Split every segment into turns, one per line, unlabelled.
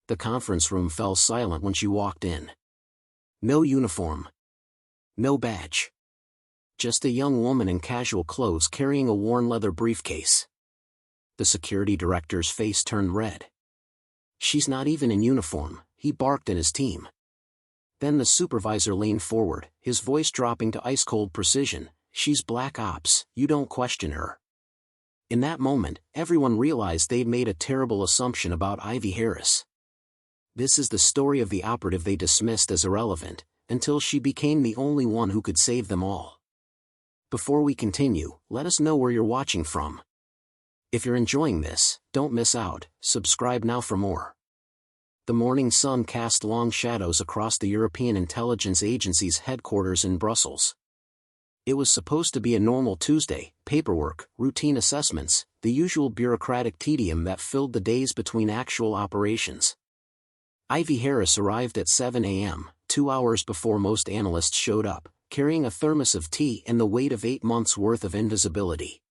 The conference room fell silent when she walked in. No uniform. No badge. Just a young woman in casual clothes carrying a worn leather briefcase. The security director's face turned red. She's not even in uniform, he barked at his team. Then the supervisor leaned forward, his voice dropping to ice-cold precision. She's Black Ops, you don't question her. In that moment, everyone realized they'd made a terrible assumption about Ivy Harris. This is the story of the operative they dismissed as irrelevant, until she became the only one who could save them all. Before we continue, let us know where you're watching from. If you're enjoying this, don't miss out, subscribe now for more. The morning sun cast long shadows across the European Intelligence Agency's headquarters in Brussels. It was supposed to be a normal Tuesday: paperwork, routine assessments, the usual bureaucratic tedium that filled the days between actual operations. Ivy Harris arrived at 7 a.m., 2 hours before most analysts showed up, carrying a thermos of tea and the weight of 8 months' worth of invisibility.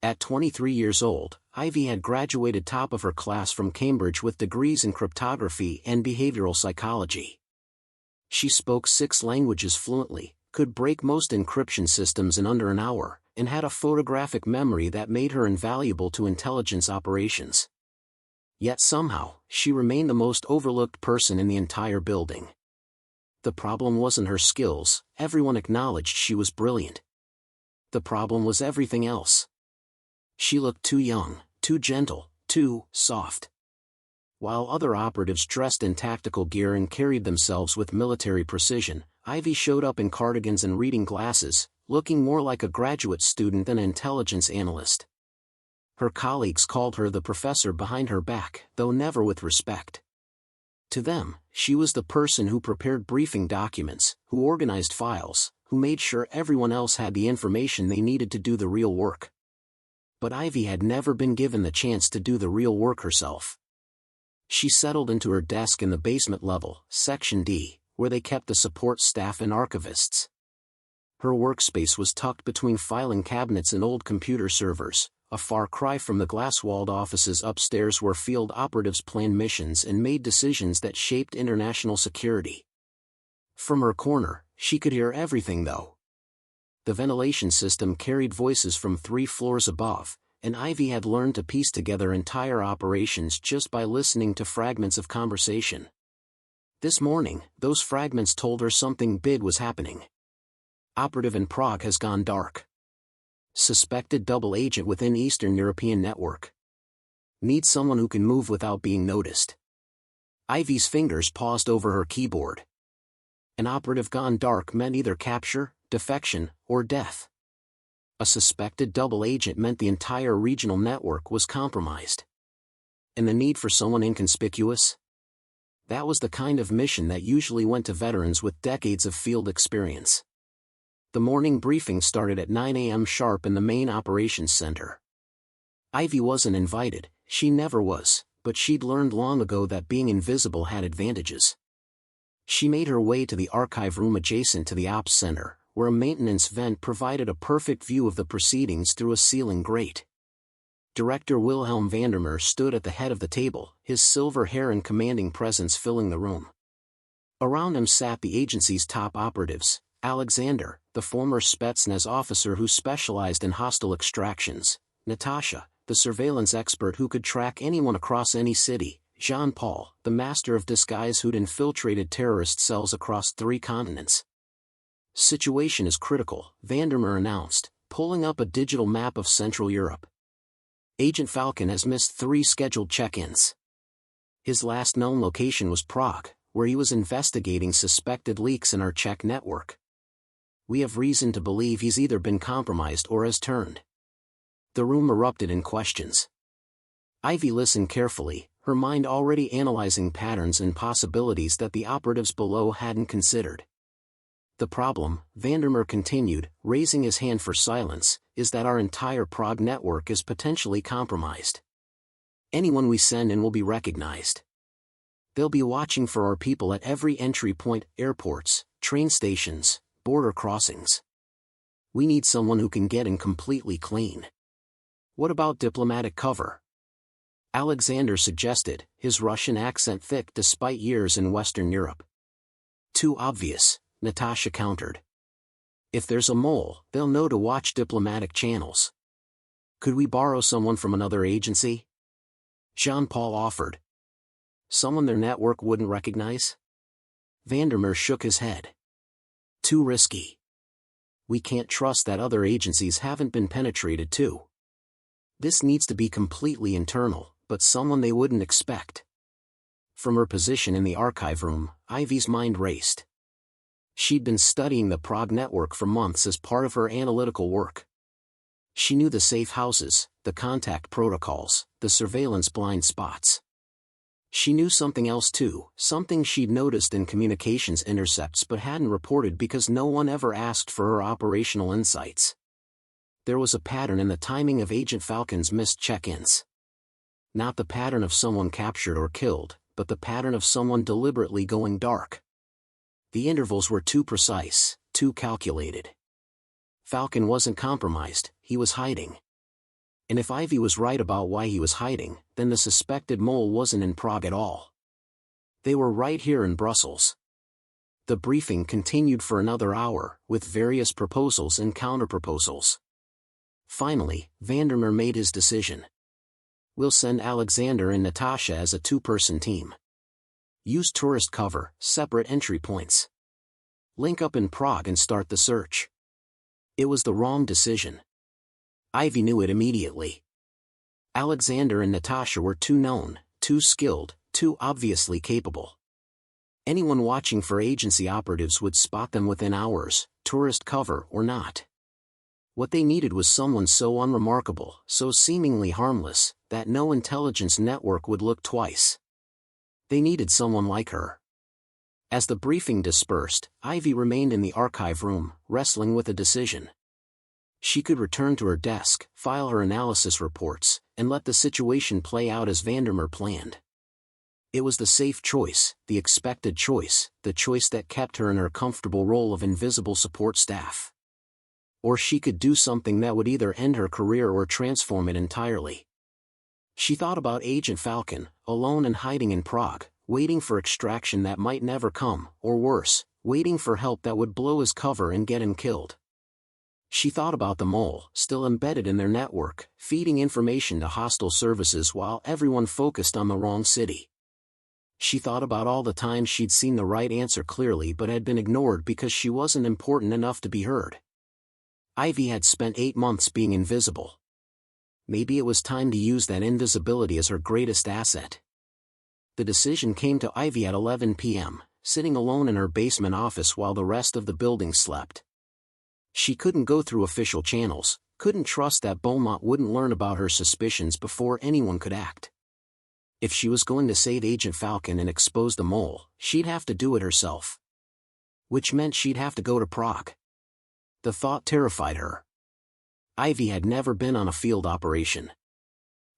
At 23 years old, Ivy had graduated top of her class from Cambridge with degrees in cryptography and behavioral psychology. She spoke 6 languages fluently, could break most encryption systems in under an hour, and had a photographic memory that made her invaluable to intelligence operations. Yet somehow, she remained the most overlooked person in the entire building. The problem wasn't her skills, everyone acknowledged she was brilliant. The problem was everything else. She looked too young, too gentle, too soft. While other operatives dressed in tactical gear and carried themselves with military precision, Ivy showed up in cardigans and reading glasses, looking more like a graduate student than an intelligence analyst. Her colleagues called her the professor behind her back, though never with respect. To them, she was the person who prepared briefing documents, who organized files, who made sure everyone else had the information they needed to do the real work. But Ivy had never been given the chance to do the real work herself. She settled into her desk in the basement level, Section D, where they kept the support staff and archivists. Her workspace was tucked between filing cabinets and old computer servers, a far cry from the glass-walled offices upstairs where field operatives planned missions and made decisions that shaped international security. From her corner, she could hear everything though. The ventilation system carried voices from 3 floors above, and Ivy had learned to piece together entire operations just by listening to fragments of conversation. This morning, those fragments told her something big was happening. Operative in Prague has gone dark. Suspected double agent within Eastern European network. Needs someone who can move without being noticed. Ivy's fingers paused over her keyboard. An operative gone dark meant either capture, defection, or death. A suspected double agent meant the entire regional network was compromised. And the need for someone inconspicuous? That was the kind of mission that usually went to veterans with decades of field experience. The morning briefing started at 9 a.m. sharp in the main operations center. Ivy wasn't invited, she never was, but she'd learned long ago that being invisible had advantages. She made her way to the archive room adjacent to the ops center, where a maintenance vent provided a perfect view of the proceedings through a ceiling grate. Director Wilhelm Vandermeer stood at the head of the table, his silver hair and commanding presence filling the room. Around him sat the agency's top operatives: Alexander, the former Spetsnaz officer who specialized in hostile extractions; Natasha, the surveillance expert who could track anyone across any city; Jean-Paul, the master of disguise who'd infiltrated terrorist cells across 3 continents. Situation is critical, Vandermeer announced, pulling up a digital map of Central Europe. Agent Falcon has missed 3 scheduled check-ins. His last known location was Prague, where he was investigating suspected leaks in our Czech network. We have reason to believe he's either been compromised or has turned. The room erupted in questions. Ivy listened carefully, her mind already analyzing patterns and possibilities that the operatives below hadn't considered. The problem, Vandermeer continued, raising his hand for silence, is that our entire Prague network is potentially compromised. Anyone we send in will be recognized. They'll be watching for our people at every entry point, airports, train stations, border crossings. We need someone who can get in completely clean. What about diplomatic cover? Alexander suggested, his Russian accent thick despite years in Western Europe. Too obvious, Natasha countered. If there's a mole, they'll know to watch diplomatic channels. Could we borrow someone from another agency? Jean-Paul offered. Someone their network wouldn't recognize? Vandermeer shook his head. Too risky. We can't trust that other agencies haven't been penetrated too. This needs to be completely internal, but someone they wouldn't expect. From her position in the archive room, Ivy's mind raced. She'd been studying the Prague network for months as part of her analytical work. She knew the safe houses, the contact protocols, the surveillance blind spots. She knew something else too, something she'd noticed in communications intercepts but hadn't reported because no one ever asked for her operational insights. There was a pattern in the timing of Agent Falcon's missed check-ins. Not the pattern of someone captured or killed, but the pattern of someone deliberately going dark. The intervals were too precise, too calculated. Falcon wasn't compromised, he was hiding. And if Ivy was right about why he was hiding, then the suspected mole wasn't in Prague at all. They were right here in Brussels. The briefing continued for another hour, with various proposals and counterproposals. Finally, Vandermeer made his decision. We'll send Alexander and Natasha as a two-person team. Use tourist cover, separate entry points. Link up in Prague and start the search. It was the wrong decision. Ivy knew it immediately. Alexander and Natasha were too known, too skilled, too obviously capable. Anyone watching for agency operatives would spot them within hours, tourist cover or not. What they needed was someone so unremarkable, so seemingly harmless, that no intelligence network would look twice. They needed someone like her. As the briefing dispersed, Ivy remained in the archive room, wrestling with a decision. She could return to her desk, file her analysis reports, and let the situation play out as Vandermeer planned. It was the safe choice, the expected choice, the choice that kept her in her comfortable role of invisible support staff. Or she could do something that would either end her career or transform it entirely. She thought about Agent Falcon, alone and hiding in Prague, waiting for extraction that might never come, or worse, waiting for help that would blow his cover and get him killed. She thought about the mole, still embedded in their network, feeding information to hostile services while everyone focused on the wrong city. She thought about all the times she'd seen the right answer clearly but had been ignored because she wasn't important enough to be heard. Ivy had spent 8 months being invisible. Maybe it was time to use that invisibility as her greatest asset. The decision came to Ivy at 11 p.m., sitting alone in her basement office while the rest of the building slept. She couldn't go through official channels, couldn't trust that Beaumont wouldn't learn about her suspicions before anyone could act. If she was going to save Agent Falcon and expose the mole, she'd have to do it herself. Which meant she'd have to go to Prague. The thought terrified her. Ivy had never been on a field operation.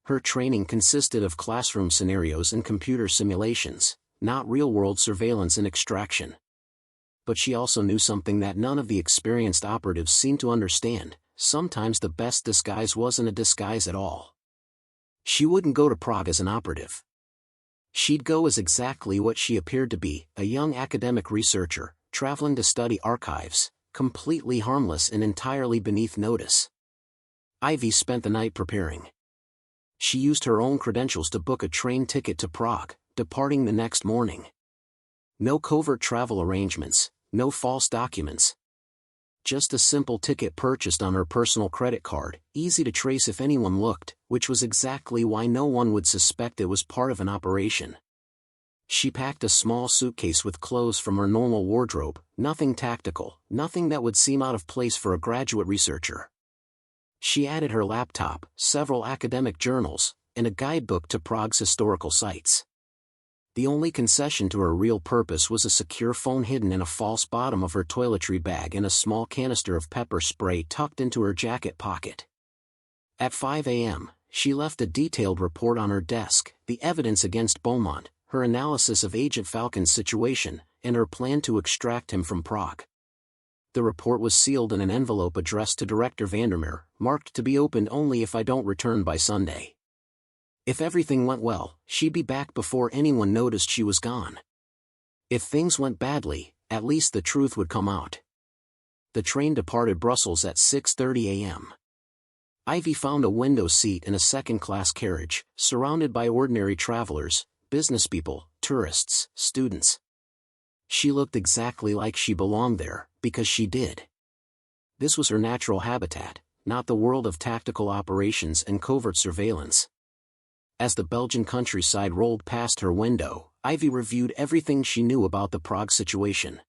Her training consisted of classroom scenarios and computer simulations, not real-world surveillance and extraction. But she also knew something that none of the experienced operatives seemed to understand: sometimes the best disguise wasn't a disguise at all. She wouldn't go to Prague as an operative. She'd go as exactly what she appeared to be, a young academic researcher, traveling to study archives, completely harmless and entirely beneath notice. Ivy spent the night preparing. She used her own credentials to book a train ticket to Prague, departing the next morning. No covert travel arrangements, no false documents. Just a simple ticket purchased on her personal credit card, easy to trace if anyone looked, which was exactly why no one would suspect it was part of an operation. She packed a small suitcase with clothes from her normal wardrobe, nothing tactical, nothing that would seem out of place for a graduate researcher. She added her laptop, several academic journals, and a guidebook to Prague's historical sites. The only concession to her real purpose was a secure phone hidden in a false bottom of her toiletry bag and a small canister of pepper spray tucked into her jacket pocket. At 5 a.m., she left a detailed report on her desk, the evidence against Beaumont, her analysis of Agent Falcon's situation, and her plan to extract him from Prague. The report was sealed in an envelope addressed to Director Vandermeer, marked to be opened only if I don't return by Sunday. If everything went well, she'd be back before anyone noticed she was gone. If things went badly, at least the truth would come out. The train departed Brussels at 6:30 a.m. Ivy found a window seat in a second-class carriage, surrounded by ordinary travelers, businesspeople, tourists, students. She looked exactly like she belonged there, because she did. This was her natural habitat, not the world of tactical operations and covert surveillance. As the Belgian countryside rolled past her window, Ivy reviewed everything she knew about the Prague situation.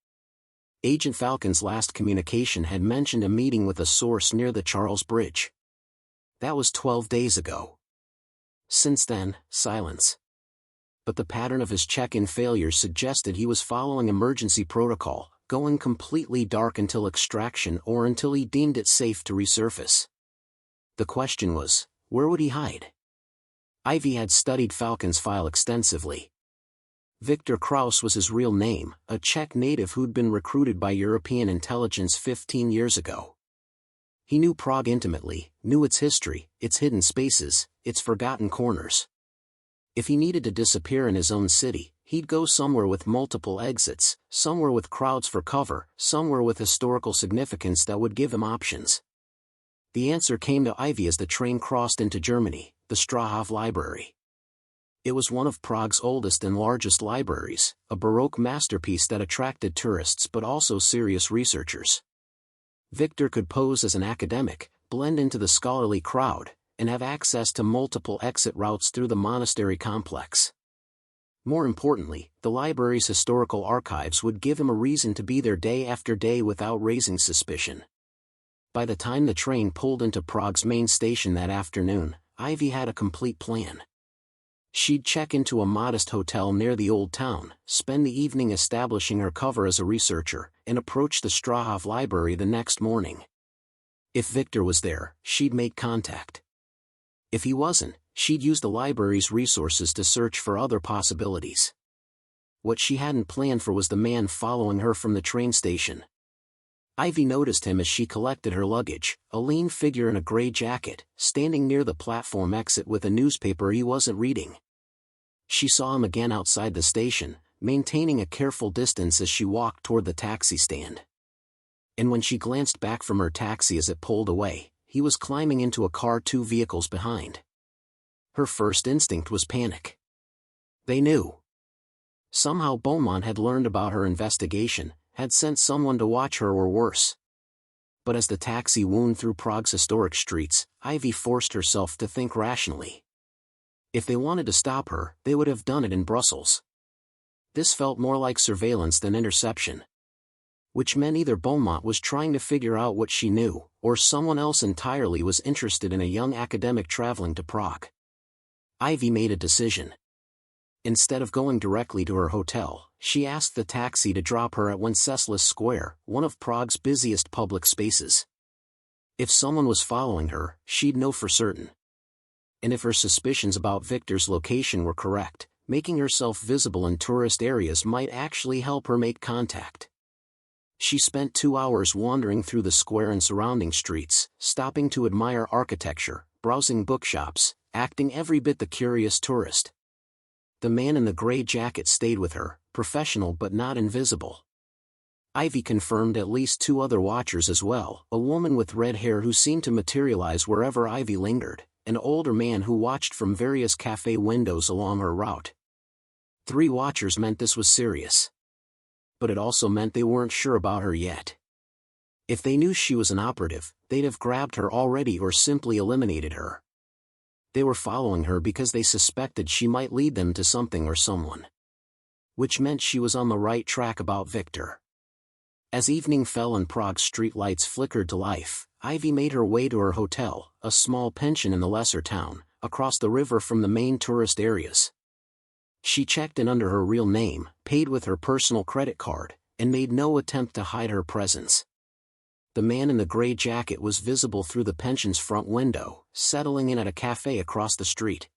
Agent Falcon's last communication had mentioned a meeting with a source near the Charles Bridge. That was 12 days ago. Since then, silence. But the pattern of his check-in failures suggested he was following emergency protocol, going completely dark until extraction or until he deemed it safe to resurface. The question was, where would he hide? Ivy had studied Falcon's file extensively. Victor Kraus was his real name, a Czech native who'd been recruited by European intelligence 15 years ago. He knew Prague intimately, knew its history, its hidden spaces, its forgotten corners. If he needed to disappear in his own city, he'd go somewhere with multiple exits, somewhere with crowds for cover, somewhere with historical significance that would give him options. The answer came to Ivy as the train crossed into Germany, the Strahov Library. It was one of Prague's oldest and largest libraries, a Baroque masterpiece that attracted tourists but also serious researchers. Victor could pose as an academic, blend into the scholarly crowd, and have access to multiple exit routes through the monastery complex. More importantly, the library's historical archives would give him a reason to be there day after day without raising suspicion. By the time the train pulled into Prague's main station that afternoon, Ivy had a complete plan. She'd check into a modest hotel near the Old Town, spend the evening establishing her cover as a researcher, and approach the Strahov Library the next morning. If Victor was there, she'd make contact. If he wasn't, she'd use the library's resources to search for other possibilities. What she hadn't planned for was the man following her from the train station. Ivy noticed him as she collected her luggage, a lean figure in a gray jacket, standing near the platform exit with a newspaper he wasn't reading. She saw him again outside the station, maintaining a careful distance as she walked toward the taxi stand. And when she glanced back from her taxi as it pulled away, he was climbing into a car 2 vehicles behind. Her first instinct was panic. They knew. Somehow Beaumont had learned about her investigation, had sent someone to watch her or worse. But as the taxi wound through Prague's historic streets, Ivy forced herself to think rationally. If they wanted to stop her, they would have done it in Brussels. This felt more like surveillance than interception. Which meant either Beaumont was trying to figure out what she knew, or someone else entirely was interested in a young academic traveling to Prague. Ivy made a decision. Instead of going directly to her hotel, she asked the taxi to drop her at Wenceslas Square, one of Prague's busiest public spaces. If someone was following her, she'd know for certain. And if her suspicions about Victor's location were correct, making herself visible in tourist areas might actually help her make contact. She spent 2 hours wandering through the square and surrounding streets, stopping to admire architecture, browsing bookshops, acting every bit the curious tourist. The man in the gray jacket stayed with her, professional but not invisible. Ivy confirmed at least 2 other watchers as well, a woman with red hair who seemed to materialize wherever Ivy lingered, an older man who watched from various cafe windows along her route. 3 watchers meant this was serious. But it also meant they weren't sure about her yet. If they knew she was an operative, they'd have grabbed her already or simply eliminated her. They were following her because they suspected she might lead them to something or someone. Which meant she was on the right track about Victor. As evening fell and Prague's street lights flickered to life, Ivy made her way to her hotel, a small pension in the lesser town, across the river from the main tourist areas. She checked in under her real name, paid with her personal credit card, and made no attempt to hide her presence. The man in the gray jacket was visible through the pension's front window, settling in at a cafe across the street.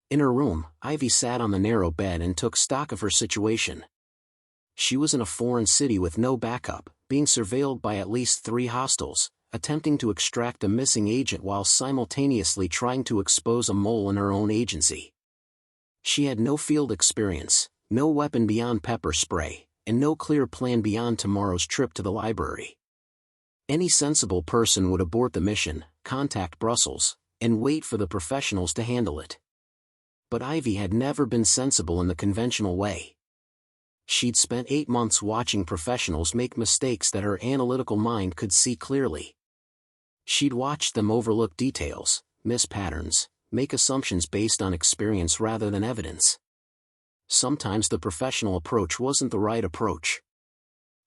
In her room, Ivy sat on the narrow bed and took stock of her situation. She was in a foreign city with no backup, being surveilled by at least 3 hostiles, attempting to extract a missing agent while simultaneously trying to expose a mole in her own agency. She had no field experience, no weapon beyond pepper spray, and no clear plan beyond tomorrow's trip to the library. Any sensible person would abort the mission, contact Brussels, and wait for the professionals to handle it. But Ivy had never been sensible in the conventional way. She'd spent 8 months watching professionals make mistakes that her analytical mind could see clearly. She'd watched them overlook details, miss patterns, make assumptions based on experience rather than evidence. Sometimes the professional approach wasn't the right approach.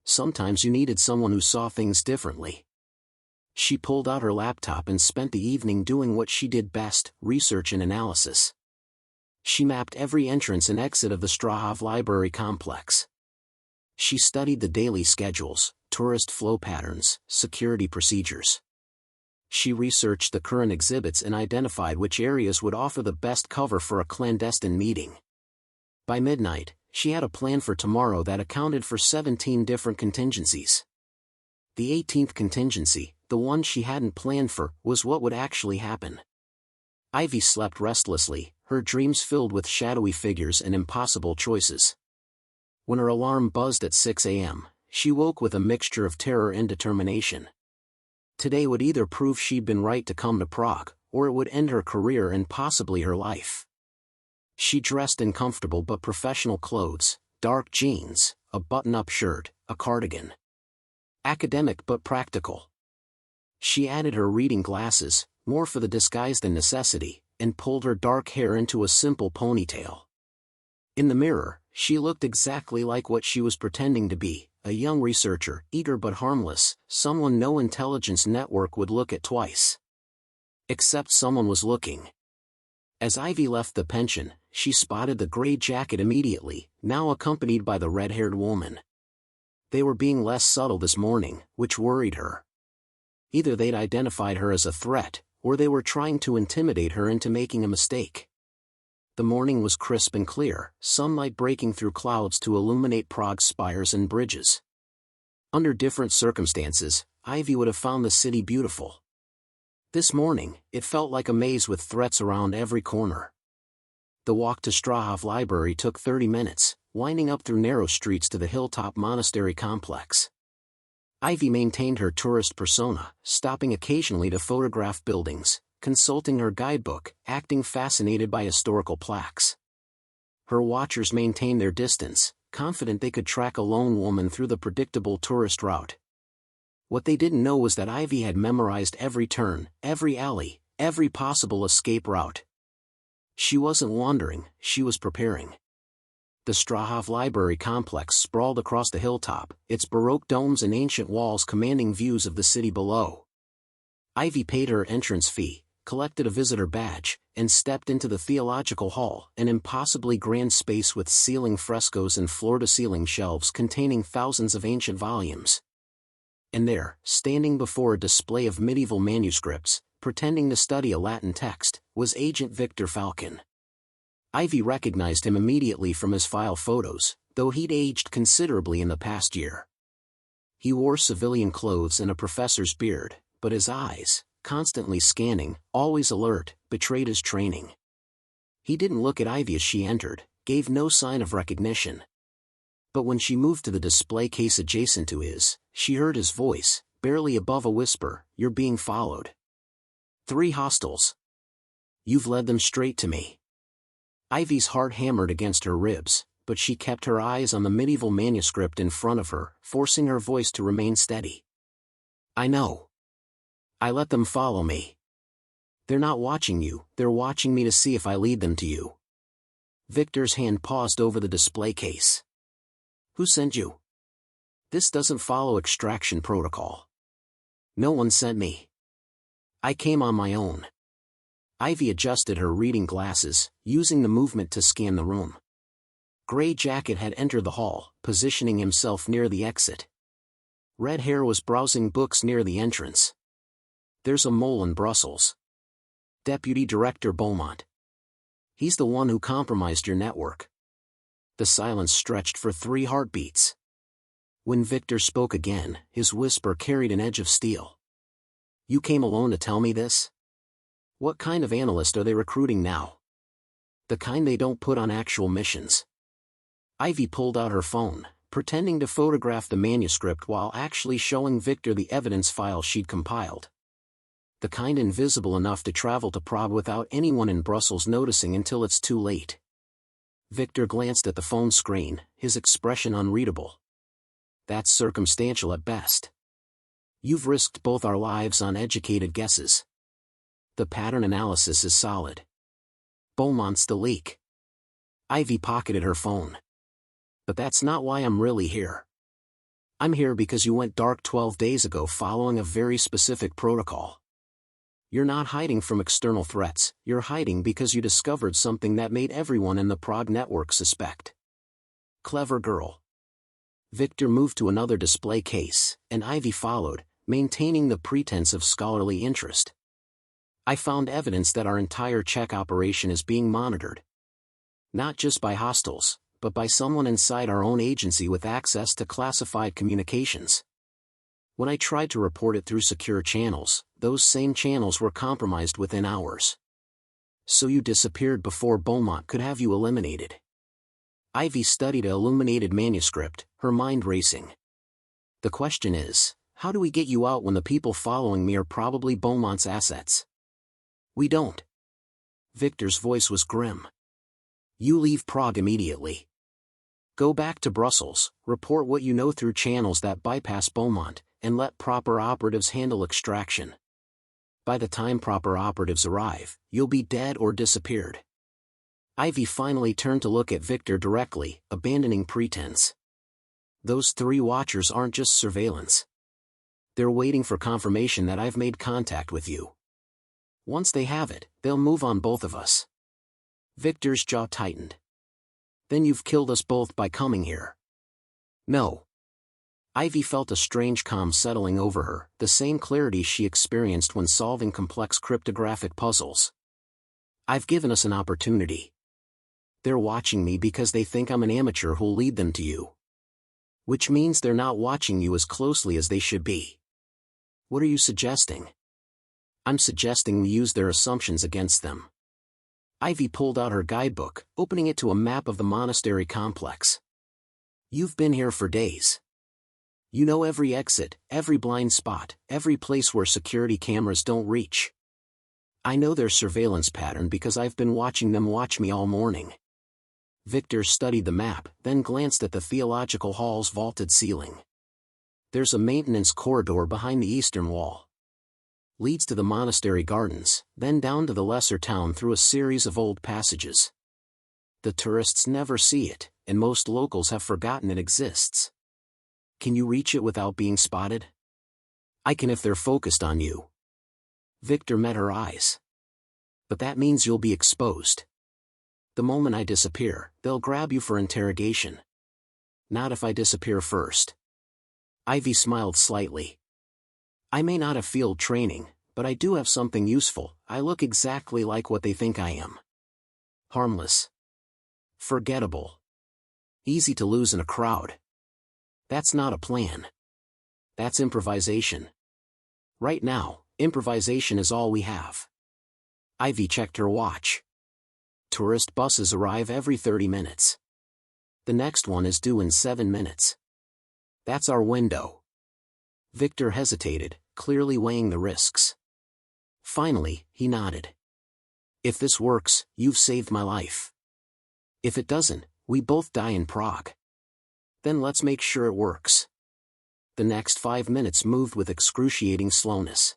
Sometimes you needed someone who saw things differently. She pulled out her laptop and spent the evening doing what she did best, research and analysis. She mapped every entrance and exit of the Strahov Library complex. She studied the daily schedules, tourist flow patterns, security procedures. She researched the current exhibits and identified which areas would offer the best cover for a clandestine meeting. By midnight, she had a plan for tomorrow that accounted for 17 different contingencies. The 18th contingency, the one she hadn't planned for, was what would actually happen. Ivy slept restlessly, her dreams filled with shadowy figures and impossible choices. When her alarm buzzed at 6 a.m., she woke with a mixture of terror and determination. Today would either prove she'd been right to come to Prague, or it would end her career and possibly her life. She dressed in comfortable but professional clothes, dark jeans, a button-up shirt, a cardigan. Academic but practical. She added her reading glasses, more for the disguise than necessity, and pulled her dark hair into a simple ponytail. In the mirror, she looked exactly like what she was pretending to be, a young researcher, eager but harmless, someone no intelligence network would look at twice. Except someone was looking. As Ivy left the pension, she spotted the gray jacket immediately, now accompanied by the red-haired woman. They were being less subtle this morning, which worried her. Either they'd identified her as a threat, or they were trying to intimidate her into making a mistake. The morning was crisp and clear, sunlight breaking through clouds to illuminate Prague's spires and bridges. Under different circumstances, Ivy would have found the city beautiful. This morning, it felt like a maze with threats around every corner. The walk to Strahov Library took 30 minutes, winding up through narrow streets to the hilltop monastery complex. Ivy maintained her tourist persona, stopping occasionally to photograph buildings, consulting her guidebook, acting fascinated by historical plaques. Her watchers maintained their distance, confident they could track a lone woman through the predictable tourist route. What they didn't know was that Ivy had memorized every turn, every alley, every possible escape route. She wasn't wandering, she was preparing. The Strahov Library complex sprawled across the hilltop, its Baroque domes and ancient walls commanding views of the city below. Ivy paid her entrance fee, collected a visitor badge, and stepped into the Theological Hall, an impossibly grand space with ceiling frescoes and floor-to-ceiling shelves containing thousands of ancient volumes. And there, standing before a display of medieval manuscripts, pretending to study a Latin text, was Agent Victor Falcon. Ivy recognized him immediately from his file photos, though he'd aged considerably in the past year. He wore civilian clothes and a professor's beard, but his eyes, constantly scanning, always alert, betrayed his training. He didn't look at Ivy as she entered, gave no sign of recognition. But when she moved to the display case adjacent to his, she heard his voice, barely above a whisper, "You're being followed. 3 hostiles. You've led them straight to me." Ivy's heart hammered against her ribs, but she kept her eyes on the medieval manuscript in front of her, forcing her voice to remain steady. "I know. I let them follow me. They're not watching you, they're watching me to see if I lead them to you." Victor's hand paused over the display case. "Who sent you? This doesn't follow extraction protocol." "No one sent me. I came on my own." Ivy adjusted her reading glasses, using the movement to scan the room. Gray Jacket had entered the hall, positioning himself near the exit. Red Hair was browsing books near the entrance. "There's a mole in Brussels. Deputy Director Beaumont. He's the one who compromised your network." The silence stretched for 3 heartbeats. When Victor spoke again, his whisper carried an edge of steel. You came alone to tell me this? What kind of analyst are they recruiting now? The kind they don't put on actual missions. Ivy pulled out her phone, pretending to photograph the manuscript while actually showing Victor the evidence file she'd compiled. The kind invisible enough to travel to Prague without anyone in Brussels noticing until it's too late. Victor glanced at the phone screen, his expression unreadable. That's circumstantial at best. You've risked both our lives on educated guesses. The pattern analysis is solid. Beaumont's the leak. Ivy pocketed her phone. But that's not why I'm really here. I'm here because you went dark 12 days ago following a very specific protocol. You're not hiding from external threats, you're hiding because you discovered something that made everyone in the Prague network suspect. Clever girl. Victor moved to another display case, and Ivy followed, maintaining the pretense of scholarly interest. I found evidence that our entire Czech operation is being monitored. Not just by hostiles, but by someone inside our own agency with access to classified communications. When I tried to report it through secure channels, those same channels were compromised within hours. So you disappeared before Beaumont could have you eliminated. Ivy studied an illuminated manuscript, her mind racing. The question is, how do we get you out when the people following me are probably Beaumont's assets? We don't. Victor's voice was grim. You leave Prague immediately. Go back to Brussels, report what you know through channels that bypass Beaumont, and let proper operatives handle extraction. By the time proper operatives arrive, you'll be dead or disappeared. Ivy finally turned to look at Victor directly, abandoning pretense. Those 3 watchers aren't just surveillance. They're waiting for confirmation that I've made contact with you. Once they have it, they'll move on both of us. Victor's jaw tightened. Then you've killed us both by coming here. No. Ivy felt a strange calm settling over her, the same clarity she experienced when solving complex cryptographic puzzles. I've given us an opportunity. They're watching me because they think I'm an amateur who'll lead them to you. Which means they're not watching you as closely as they should be. What are you suggesting? I'm suggesting we use their assumptions against them. Ivy pulled out her guidebook, opening it to a map of the monastery complex. You've been here for days. You know every exit, every blind spot, every place where security cameras don't reach. I know their surveillance pattern because I've been watching them watch me all morning. Victor studied the map, then glanced at the theological hall's vaulted ceiling. There's a maintenance corridor behind the eastern wall. Leads to the monastery gardens, then down to the lesser town through a series of old passages. The tourists never see it, and most locals have forgotten it exists. Can you reach it without being spotted? I can if they're focused on you. Victor met her eyes. But that means you'll be exposed. The moment I disappear, they'll grab you for interrogation. Not if I disappear first. Ivy smiled slightly. I may not have field training, but I do have something useful. I look exactly like what they think I am. Harmless. Forgettable. Easy to lose in a crowd. That's not a plan. That's improvisation. Right now, improvisation is all we have. Ivy checked her watch. Tourist buses arrive every 30 minutes. The next one is due in 7 minutes. That's our window. Victor hesitated, clearly weighing the risks. Finally, he nodded. If this works, you've saved my life. If it doesn't, we both die in Prague. Then let's make sure it works. The next 5 minutes moved with excruciating slowness.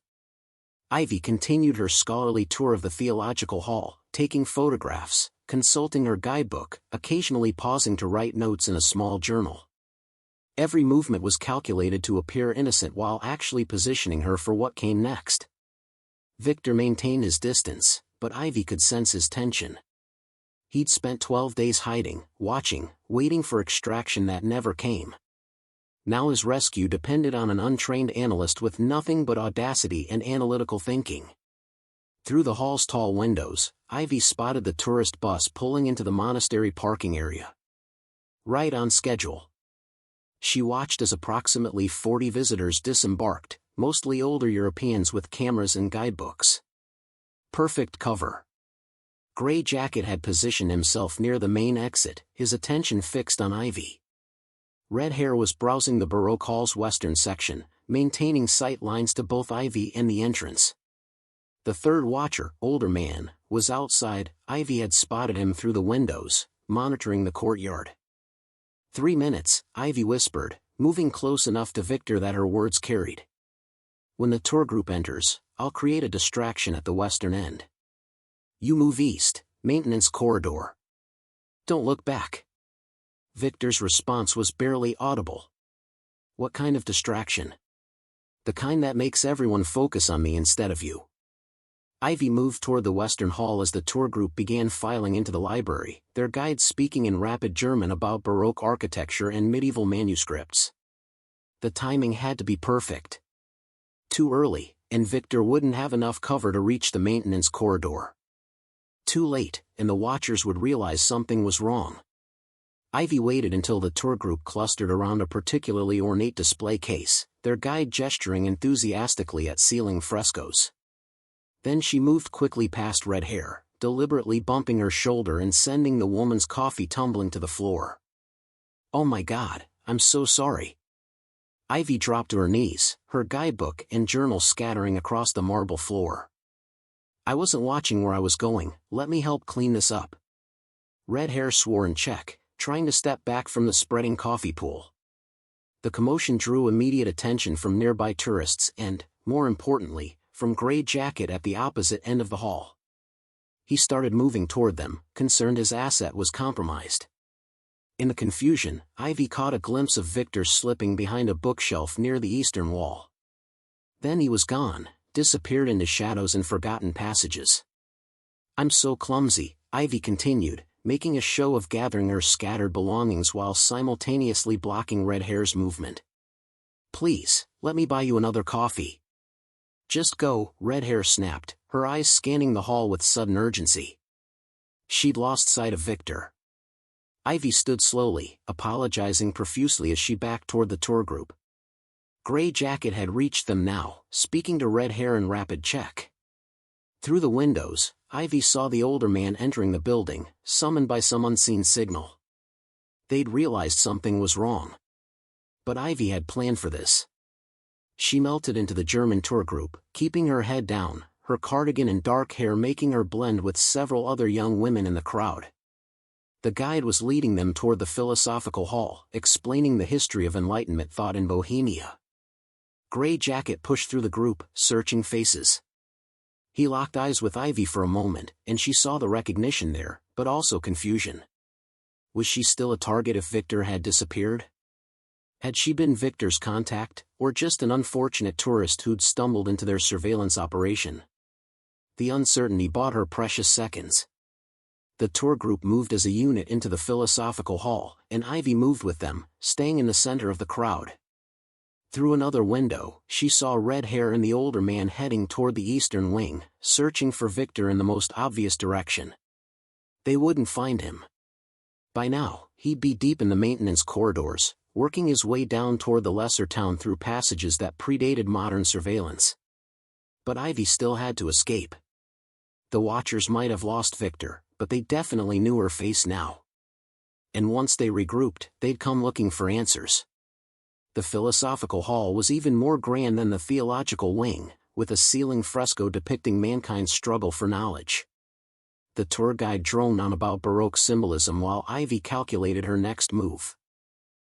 Ivy continued her scholarly tour of the theological hall, taking photographs, consulting her guidebook, occasionally pausing to write notes in a small journal. Every movement was calculated to appear innocent while actually positioning her for what came next. Victor maintained his distance, but Ivy could sense his tension. He'd spent 12 days hiding, watching, waiting for extraction that never came. Now his rescue depended on an untrained analyst with nothing but audacity and analytical thinking. Through the hall's tall windows, Ivy spotted the tourist bus pulling into the monastery parking area. Right on schedule. She watched as approximately 40 visitors disembarked, mostly older Europeans with cameras and guidebooks. Perfect cover. Gray Jacket had positioned himself near the main exit, his attention fixed on Ivy. Red Hair was browsing the Baroque Hall's western section, maintaining sight lines to both Ivy and the entrance. The third watcher, older man, was outside. Ivy had spotted him through the windows, monitoring the courtyard. 3 minutes, Ivy whispered, moving close enough to Victor that her words carried. When the tour group enters, I'll create a distraction at the western end. You move east, maintenance corridor. Don't look back. Victor's response was barely audible. What kind of distraction? The kind that makes everyone focus on me instead of you. Ivy moved toward the western hall as the tour group began filing into the library, their guides speaking in rapid German about Baroque architecture and medieval manuscripts. The timing had to be perfect. Too early, and Victor wouldn't have enough cover to reach the maintenance corridor. Too late, and the watchers would realize something was wrong. Ivy waited until the tour group clustered around a particularly ornate display case, their guide gesturing enthusiastically at ceiling frescoes. Then she moved quickly past Red Hair, deliberately bumping her shoulder and sending the woman's coffee tumbling to the floor. Oh my God, I'm so sorry. Ivy dropped to her knees, her guidebook and journal scattering across the marble floor. I wasn't watching where I was going, let me help clean this up. Red Hair swore in check, trying to step back from the spreading coffee pool. The commotion drew immediate attention from nearby tourists and, more importantly, from Gray Jacket at the opposite end of the hall. He started moving toward them, concerned his asset was compromised. In the confusion, Ivy caught a glimpse of Victor slipping behind a bookshelf near the eastern wall. Then he was gone, disappeared into shadows and forgotten passages. I'm so clumsy, Ivy continued, making a show of gathering her scattered belongings while simultaneously blocking Red Hair's movement. Please, let me buy you another coffee. Just go, Red Hair snapped, her eyes scanning the hall with sudden urgency. She'd lost sight of Victor. Ivy stood slowly, apologizing profusely as she backed toward the tour group. Gray Jacket had reached them now, speaking to Red Hair in rapid check. Through the windows, Ivy saw the older man entering the building, summoned by some unseen signal. They'd realized something was wrong. But Ivy had planned for this. She melted into the German tour group, keeping her head down, her cardigan and dark hair making her blend with several other young women in the crowd. The guide was leading them toward the philosophical hall, explaining the history of Enlightenment thought in Bohemia. Gray Jacket pushed through the group, searching faces. He locked eyes with Ivy for a moment, and she saw the recognition there, but also confusion. Was she still a target if Victor had disappeared? Had she been Victor's contact, or just an unfortunate tourist who'd stumbled into their surveillance operation? The uncertainty bought her precious seconds. The tour group moved as a unit into the philosophical hall, and Ivy moved with them, staying in the center of the crowd. Through another window, she saw Red Hair and the older man heading toward the eastern wing, searching for Victor in the most obvious direction. They wouldn't find him. By now, he'd be deep in the maintenance corridors, working his way down toward the lesser town through passages that predated modern surveillance. But Ivy still had to escape. The watchers might have lost Victor, but they definitely knew her face now. And once they regrouped, they'd come looking for answers. The philosophical hall was even more grand than the theological wing, with a ceiling fresco depicting mankind's struggle for knowledge. The tour guide droned on about Baroque symbolism while Ivy calculated her next move.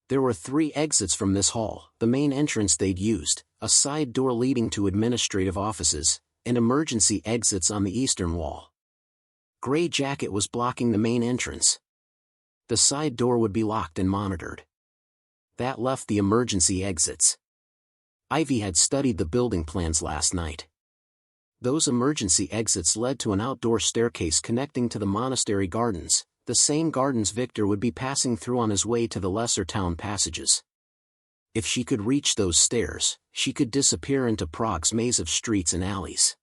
There were 3 exits from this hall, the main entrance they'd used, a side door leading to administrative offices, and emergency exits on the eastern wall. Gray Jacket was blocking the main entrance. The side door would be locked and monitored. That left the emergency exits. Ivy had studied the building plans last night. Those emergency exits led to an outdoor staircase connecting to the monastery gardens, the same gardens Victor would be passing through on his way to the lesser town passages. If she could reach those stairs, she could disappear into Prague's maze of streets and alleys.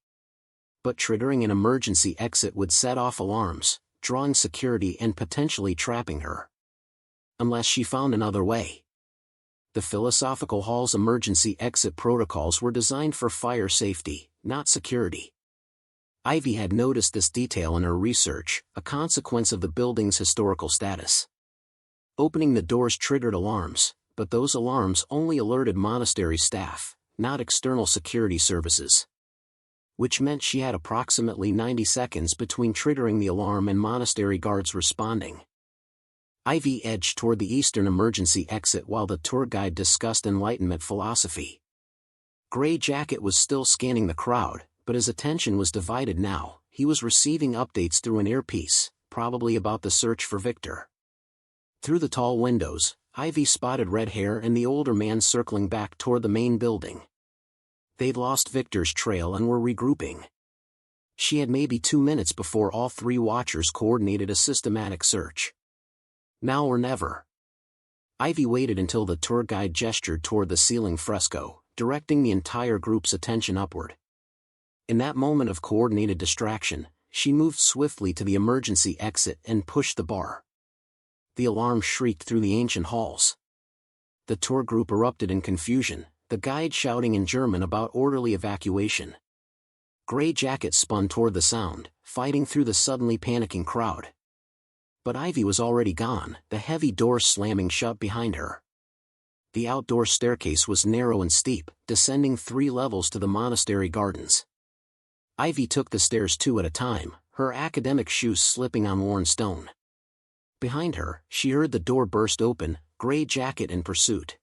But triggering an emergency exit would set off alarms, drawing security and potentially trapping her. Unless she found another way. The philosophical hall's emergency exit protocols were designed for fire safety, not security. Ivy had noticed this detail in her research, a consequence of the building's historical status. Opening the doors triggered alarms, but those alarms only alerted monastery staff, not external security services. Which meant she had approximately 90 seconds between triggering the alarm and monastery guards responding. Ivy edged toward the eastern emergency exit while the tour guide discussed Enlightenment philosophy. Gray Jacket was still scanning the crowd, but his attention was divided now. He was receiving updates through an earpiece, probably about the search for Victor. Through the tall windows, Ivy spotted red hair and the older man circling back toward the main building. They'd lost Victor's trail and were regrouping. She had maybe 2 minutes before all 3 watchers coordinated a systematic search. Now or never. Ivy waited until the tour guide gestured toward the ceiling fresco, directing the entire group's attention upward. In that moment of coordinated distraction, she moved swiftly to the emergency exit and pushed the bar. The alarm shrieked through the ancient halls. The tour group erupted in confusion, the guide shouting in German about orderly evacuation. Gray Jacket spun toward the sound, fighting through the suddenly panicking crowd. But Ivy was already gone, the heavy door slamming shut behind her. The outdoor staircase was narrow and steep, descending 3 levels to the monastery gardens. Ivy took the stairs 2 at a time, her academic shoes slipping on worn stone. Behind her, she heard the door burst open, Gray Jacket in pursuit.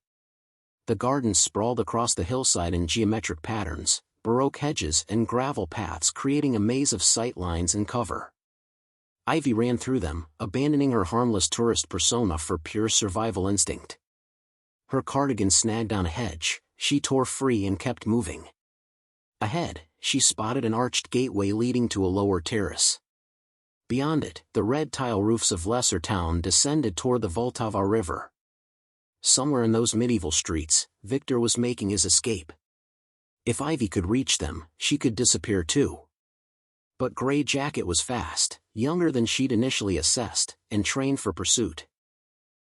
The gardens sprawled across the hillside in geometric patterns, baroque hedges and gravel paths creating a maze of sight lines and cover. Ivy ran through them, abandoning her harmless tourist persona for pure survival instinct. Her cardigan snagged on a hedge, she tore free and kept moving. Ahead, she spotted an arched gateway leading to a lower terrace. Beyond it, the red tile roofs of Lesser Town descended toward the Vltava River. Somewhere in those medieval streets, Victor was making his escape. If Ivy could reach them, she could disappear too. But Gray Jacket was fast, younger than she'd initially assessed, and trained for pursuit.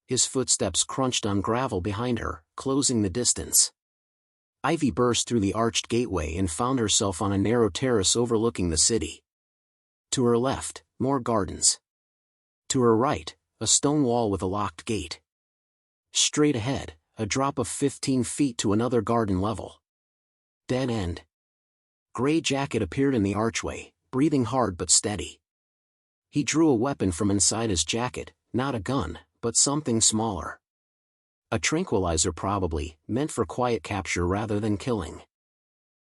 His footsteps crunched on gravel behind her, closing the distance. Ivy burst through the arched gateway and found herself on a narrow terrace overlooking the city. To her left, more gardens. To her right, a stone wall with a locked gate. Straight ahead, a drop of 15 feet to another garden level. Dead end. Gray Jacket appeared in the archway, breathing hard but steady. He drew a weapon from inside his jacket, not a gun, but something smaller. A tranquilizer probably, meant for quiet capture rather than killing.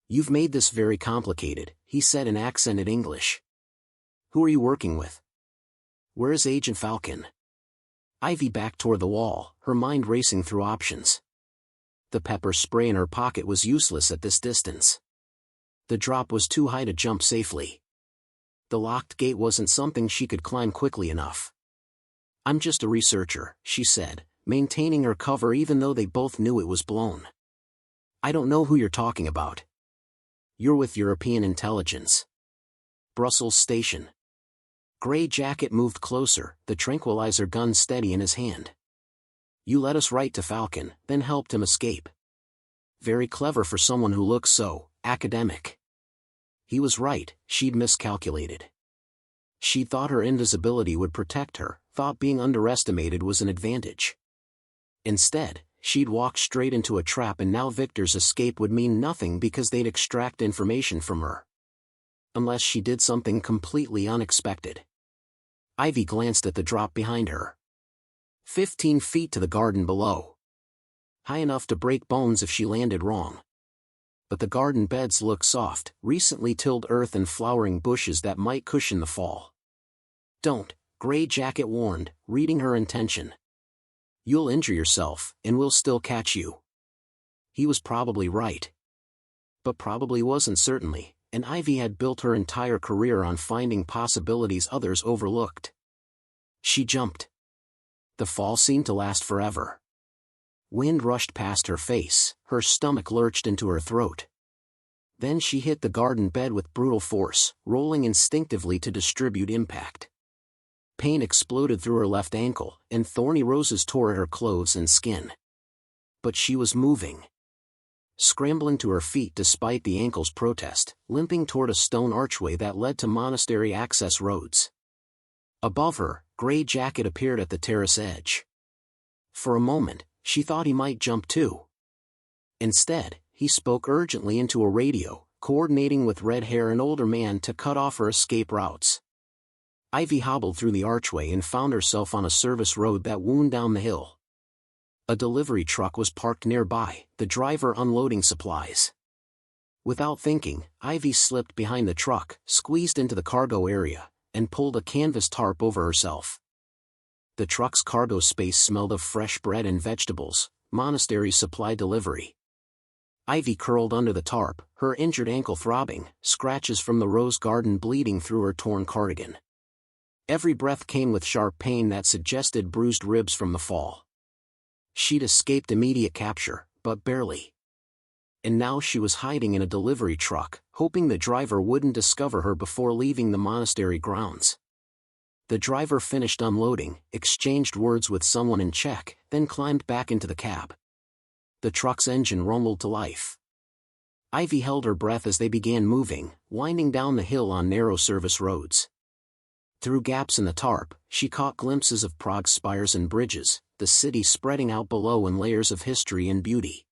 "You've made this very complicated," he said in accented English. "Who are you working with? Where is Agent Falcon?" Ivy backed toward the wall, her mind racing through options. The pepper spray in her pocket was useless at this distance. The drop was too high to jump safely. The locked gate wasn't something she could climb quickly enough. "I'm just a researcher," she said, maintaining her cover even though they both knew it was blown. "I don't know who you're talking about." "You're with European intelligence. Brussels Station." Gray Jacket moved closer, the tranquilizer gun steady in his hand. "You led us right to Falcon, then helped him escape. Very clever for someone who looks so academic." He was right, she'd miscalculated. She thought her invisibility would protect her, thought being underestimated was an advantage. Instead, she'd walked straight into a trap and now Victor's escape would mean nothing because they'd extract information from her. Unless she did something completely unexpected. Ivy glanced at the drop behind her. 15 feet to the garden below. High enough to break bones if she landed wrong. But the garden beds looked soft, recently tilled earth and flowering bushes that might cushion the fall. "Don't," Gray Jacket warned, reading her intention. "You'll injure yourself, and we'll still catch you." He was probably right. But probably wasn't certainly, and Ivy had built her entire career on finding possibilities others overlooked. She jumped. The fall seemed to last forever. Wind rushed past her face, her stomach lurched into her throat. Then she hit the garden bed with brutal force, rolling instinctively to distribute impact. Pain exploded through her left ankle, and thorny roses tore at her clothes and skin. But she was moving. Scrambling to her feet despite the ankle's protest, limping toward a stone archway that led to monastery access roads. Above her, Gray Jacket appeared at the terrace edge. For a moment, she thought he might jump too. Instead, he spoke urgently into a radio, coordinating with Red Hair and older man to cut off her escape routes. Ivy hobbled through the archway and found herself on a service road that wound down the hill. A delivery truck was parked nearby, the driver unloading supplies. Without thinking, Ivy slipped behind the truck, squeezed into the cargo area, and pulled a canvas tarp over herself. The truck's cargo space smelled of fresh bread and vegetables, monastery supply delivery. Ivy curled under the tarp, her injured ankle throbbing, scratches from the rose garden bleeding through her torn cardigan. Every breath came with sharp pain that suggested bruised ribs from the fall. She'd escaped immediate capture, but barely. And now she was hiding in a delivery truck, hoping the driver wouldn't discover her before leaving the monastery grounds. The driver finished unloading, exchanged words with someone in Czech, then climbed back into the cab. The truck's engine rumbled to life. Ivy held her breath as they began moving, winding down the hill on narrow service roads. Through gaps in the tarp, she caught glimpses of Prague's spires and bridges, the city spreading out below in layers of history and beauty.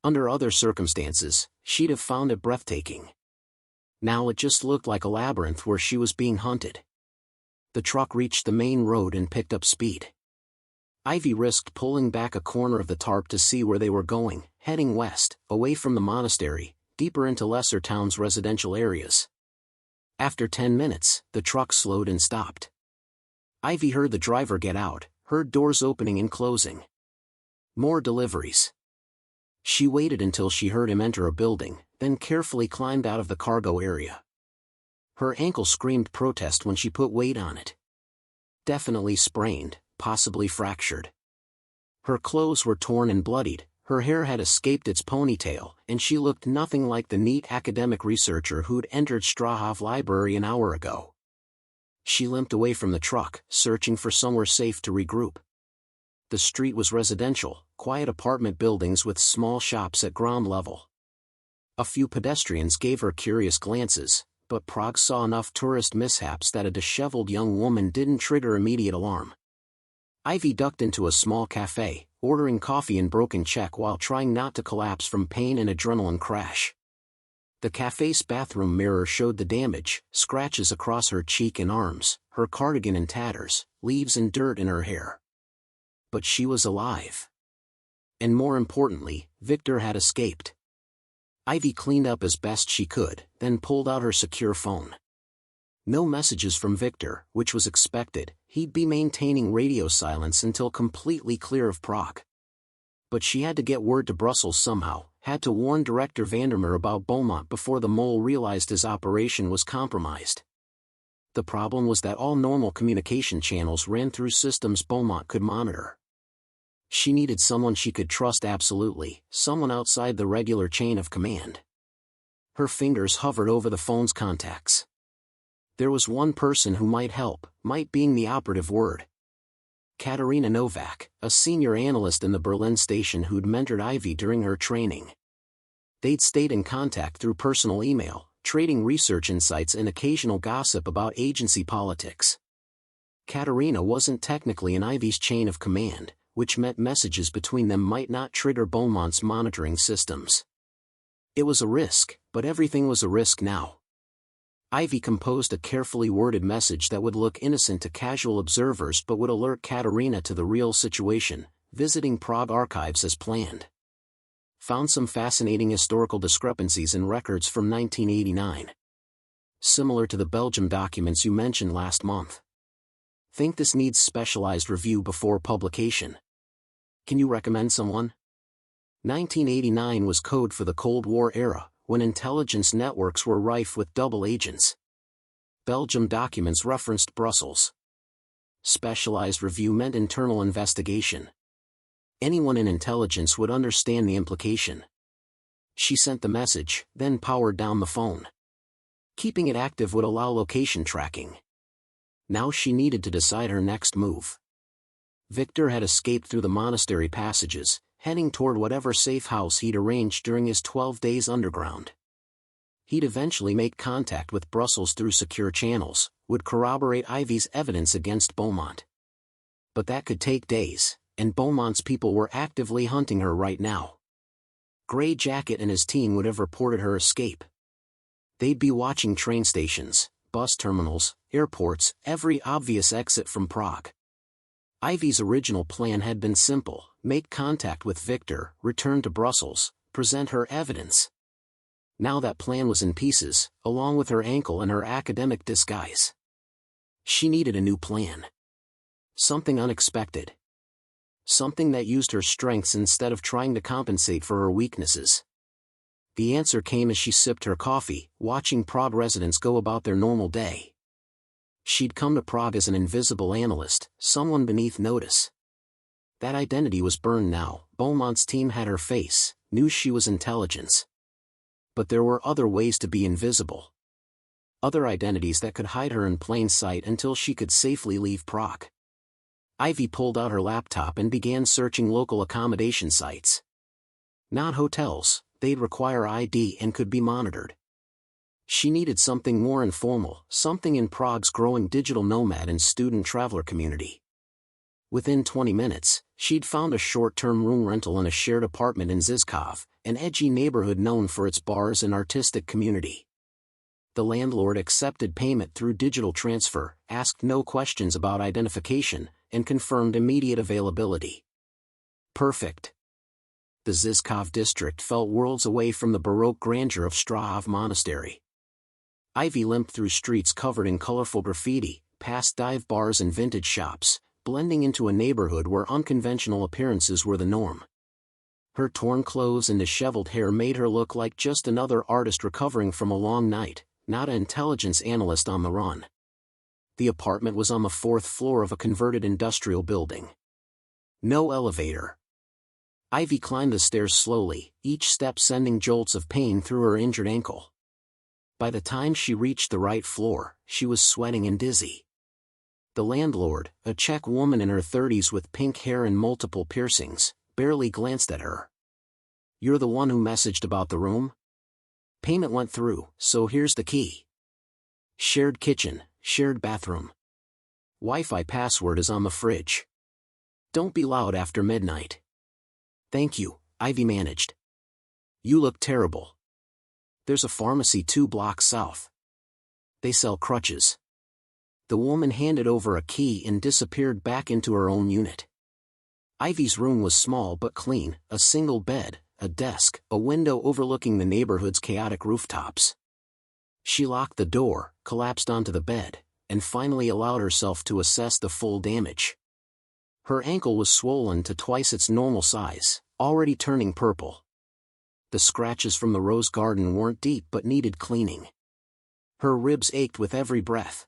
Under other circumstances, she'd have found it breathtaking. Now it just looked like a labyrinth where she was being hunted. The truck reached the main road and picked up speed. Ivy risked pulling back a corner of the tarp to see where they were going, heading west, away from the monastery, deeper into lesser towns' residential areas. After 10 minutes, the truck slowed and stopped. Ivy heard the driver get out, heard doors opening and closing. More deliveries. She waited until she heard him enter a building, then carefully climbed out of the cargo area. Her ankle screamed protest when she put weight on it. Definitely sprained, possibly fractured. Her clothes were torn and bloodied, her hair had escaped its ponytail, and she looked nothing like the neat academic researcher who'd entered Strahov Library an hour ago. She limped away from the truck, searching for somewhere safe to regroup. The street was residential, quiet apartment buildings with small shops at ground level. A few pedestrians gave her curious glances, but Prague saw enough tourist mishaps that a disheveled young woman didn't trigger immediate alarm. Ivy ducked into a small cafe, ordering coffee in broken Czech while trying not to collapse from pain and adrenaline crash. The cafe's bathroom mirror showed the damage, scratches across her cheek and arms, her cardigan in tatters, leaves and dirt in her hair. But she was alive. And more importantly, Victor had escaped. Ivy cleaned up as best she could, then pulled out her secure phone. No messages from Victor, which was expected. He'd be maintaining radio silence until completely clear of Prague. But she had to get word to Brussels somehow, had to warn Director Vandermeer about Beaumont before the mole realized his operation was compromised. The problem was that all normal communication channels ran through systems Beaumont could monitor. She needed someone she could trust absolutely, someone outside the regular chain of command. Her fingers hovered over the phone's contacts. There was one person who might help, might being the operative word. Katerina Novak, a senior analyst in the Berlin station who'd mentored Ivy during her training. They'd stayed in contact through personal email, trading research insights and occasional gossip about agency politics. Katerina wasn't technically in Ivy's chain of command, which meant messages between them might not trigger Beaumont's monitoring systems. It was a risk, but everything was a risk now. Ivy composed a carefully worded message that would look innocent to casual observers but would alert Katerina to the real situation, visiting Prague archives as planned. Found some fascinating historical discrepancies in records from 1989. Similar to the Belgium documents you mentioned last month. Think this needs specialized review before publication. Can you recommend someone? 1989 was code for the Cold War era, when intelligence networks were rife with double agents. Belgium documents referenced Brussels. Specialized review meant internal investigation. Anyone in intelligence would understand the implication. She sent the message, then powered down the phone. Keeping it active would allow location tracking. Now she needed to decide her next move. Victor had escaped through the monastery passages, heading toward whatever safe house he'd arranged during his 12 days underground. He'd eventually make contact with Brussels through secure channels, would corroborate Ivy's evidence against Beaumont. But that could take days, and Beaumont's people were actively hunting her right now. Grey Jacket and his team would have reported her escape. They'd be watching train stations, bus terminals, airports, every obvious exit from Prague. Ivy's original plan had been simple: make contact with Victor, return to Brussels, present her evidence. Now that plan was in pieces, along with her ankle and her academic disguise. She needed a new plan. Something unexpected. Something that used her strengths instead of trying to compensate for her weaknesses. The answer came as she sipped her coffee, watching Prague residents go about their normal day. She'd come to Prague as an invisible analyst, someone beneath notice. That identity was burned now. Beaumont's team had her face, knew she was intelligence. But there were other ways to be invisible. Other identities that could hide her in plain sight until she could safely leave Prague. Ivy pulled out her laptop and began searching local accommodation sites. Not hotels, they'd require ID and could be monitored. She needed something more informal, something in Prague's growing digital nomad and student traveler community. Within 20 minutes, she'd found a short-term room rental in a shared apartment in Žižkov, an edgy neighborhood known for its bars and artistic community. The landlord accepted payment through digital transfer, asked no questions about identification, and confirmed immediate availability. Perfect. The Žižkov district felt worlds away from the Baroque grandeur of Strahov Monastery. Ivy limped through streets covered in colorful graffiti, past dive bars and vintage shops, blending into a neighborhood where unconventional appearances were the norm. Her torn clothes and disheveled hair made her look like just another artist recovering from a long night, not an intelligence analyst on the run. The apartment was on the 4th floor of a converted industrial building. No elevator. Ivy climbed the stairs slowly, each step sending jolts of pain through her injured ankle. By the time she reached the right floor, she was sweating and dizzy. The landlord, a Czech woman in her 30s with pink hair and multiple piercings, barely glanced at her. "You're the one who messaged about the room? Payment went through, so here's the key. Shared kitchen, shared bathroom. Wi-Fi password is on the fridge. Don't be loud after midnight." "Thank you," Ivy managed. "You look terrible. There's a pharmacy 2 blocks south. They sell crutches." The woman handed over a key and disappeared back into her own unit. Ivy's room was small but clean, a single bed, a desk, a window overlooking the neighborhood's chaotic rooftops. She locked the door, collapsed onto the bed, and finally allowed herself to assess the full damage. Her ankle was swollen to twice its normal size, already turning purple. The scratches from the rose garden weren't deep but needed cleaning. Her ribs ached with every breath.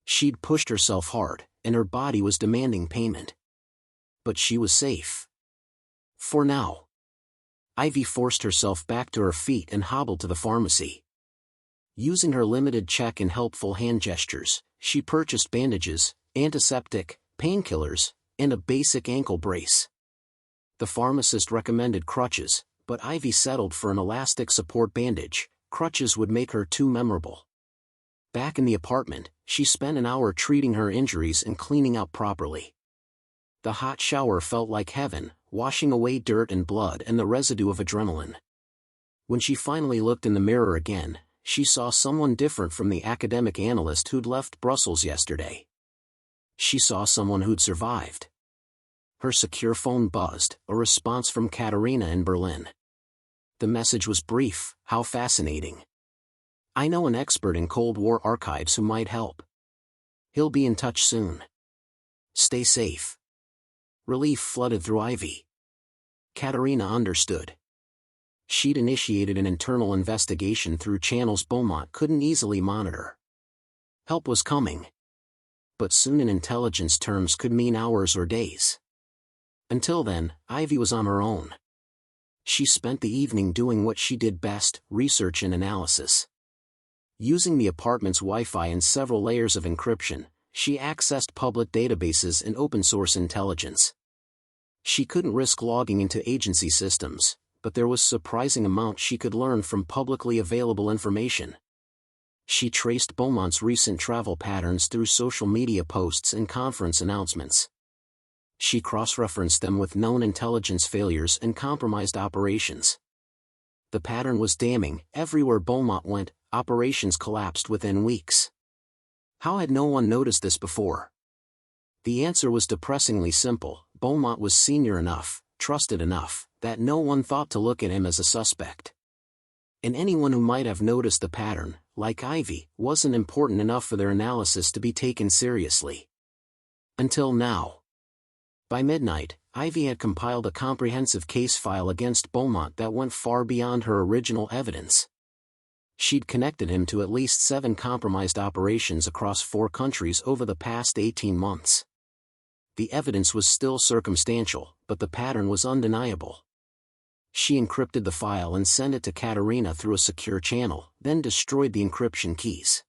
She'd pushed herself hard, and her body was demanding payment. But she was safe. For now. Ivy forced herself back to her feet and hobbled to the pharmacy. Using her limited check and helpful hand gestures, she purchased bandages, antiseptic, painkillers, and a basic ankle brace. The pharmacist recommended crutches, but Ivy settled for an elastic support bandage. Crutches would make her too memorable. Back in the apartment, she spent an hour treating her injuries and cleaning up properly. The hot shower felt like heaven, washing away dirt and blood and the residue of adrenaline. When she finally looked in the mirror again, she saw someone different from the academic analyst who'd left Brussels yesterday. She saw someone who'd survived. Her secure phone buzzed, a response from Katerina in Berlin. The message was brief: "How fascinating. I know an expert in Cold War archives who might help. He'll be in touch soon. Stay safe." Relief flooded through Ivy. Katerina understood. She'd initiated an internal investigation through channels Beaumont couldn't easily monitor. Help was coming. But soon in intelligence terms could mean hours or days. Until then, Ivy was on her own. She spent the evening doing what she did best: research and analysis. Using the apartment's Wi-Fi and several layers of encryption, she accessed public databases and open-source intelligence. She couldn't risk logging into agency systems, but there was a surprising amount she could learn from publicly available information. She traced Beaumont's recent travel patterns through social media posts and conference announcements. She cross-referenced them with known intelligence failures and compromised operations. The pattern was damning. Everywhere Beaumont went, operations collapsed within weeks. How had no one noticed this before? The answer was depressingly simple. Beaumont was senior enough, trusted enough, that no one thought to look at him as a suspect. And anyone who might have noticed the pattern, like Ivy, wasn't important enough for their analysis to be taken seriously. Until now. By midnight, Ivy had compiled a comprehensive case file against Beaumont that went far beyond her original evidence. She'd connected him to at least 7 compromised operations across 4 countries over the past 18 months. The evidence was still circumstantial, but the pattern was undeniable. She encrypted the file and sent it to Katerina through a secure channel, then destroyed the encryption keys.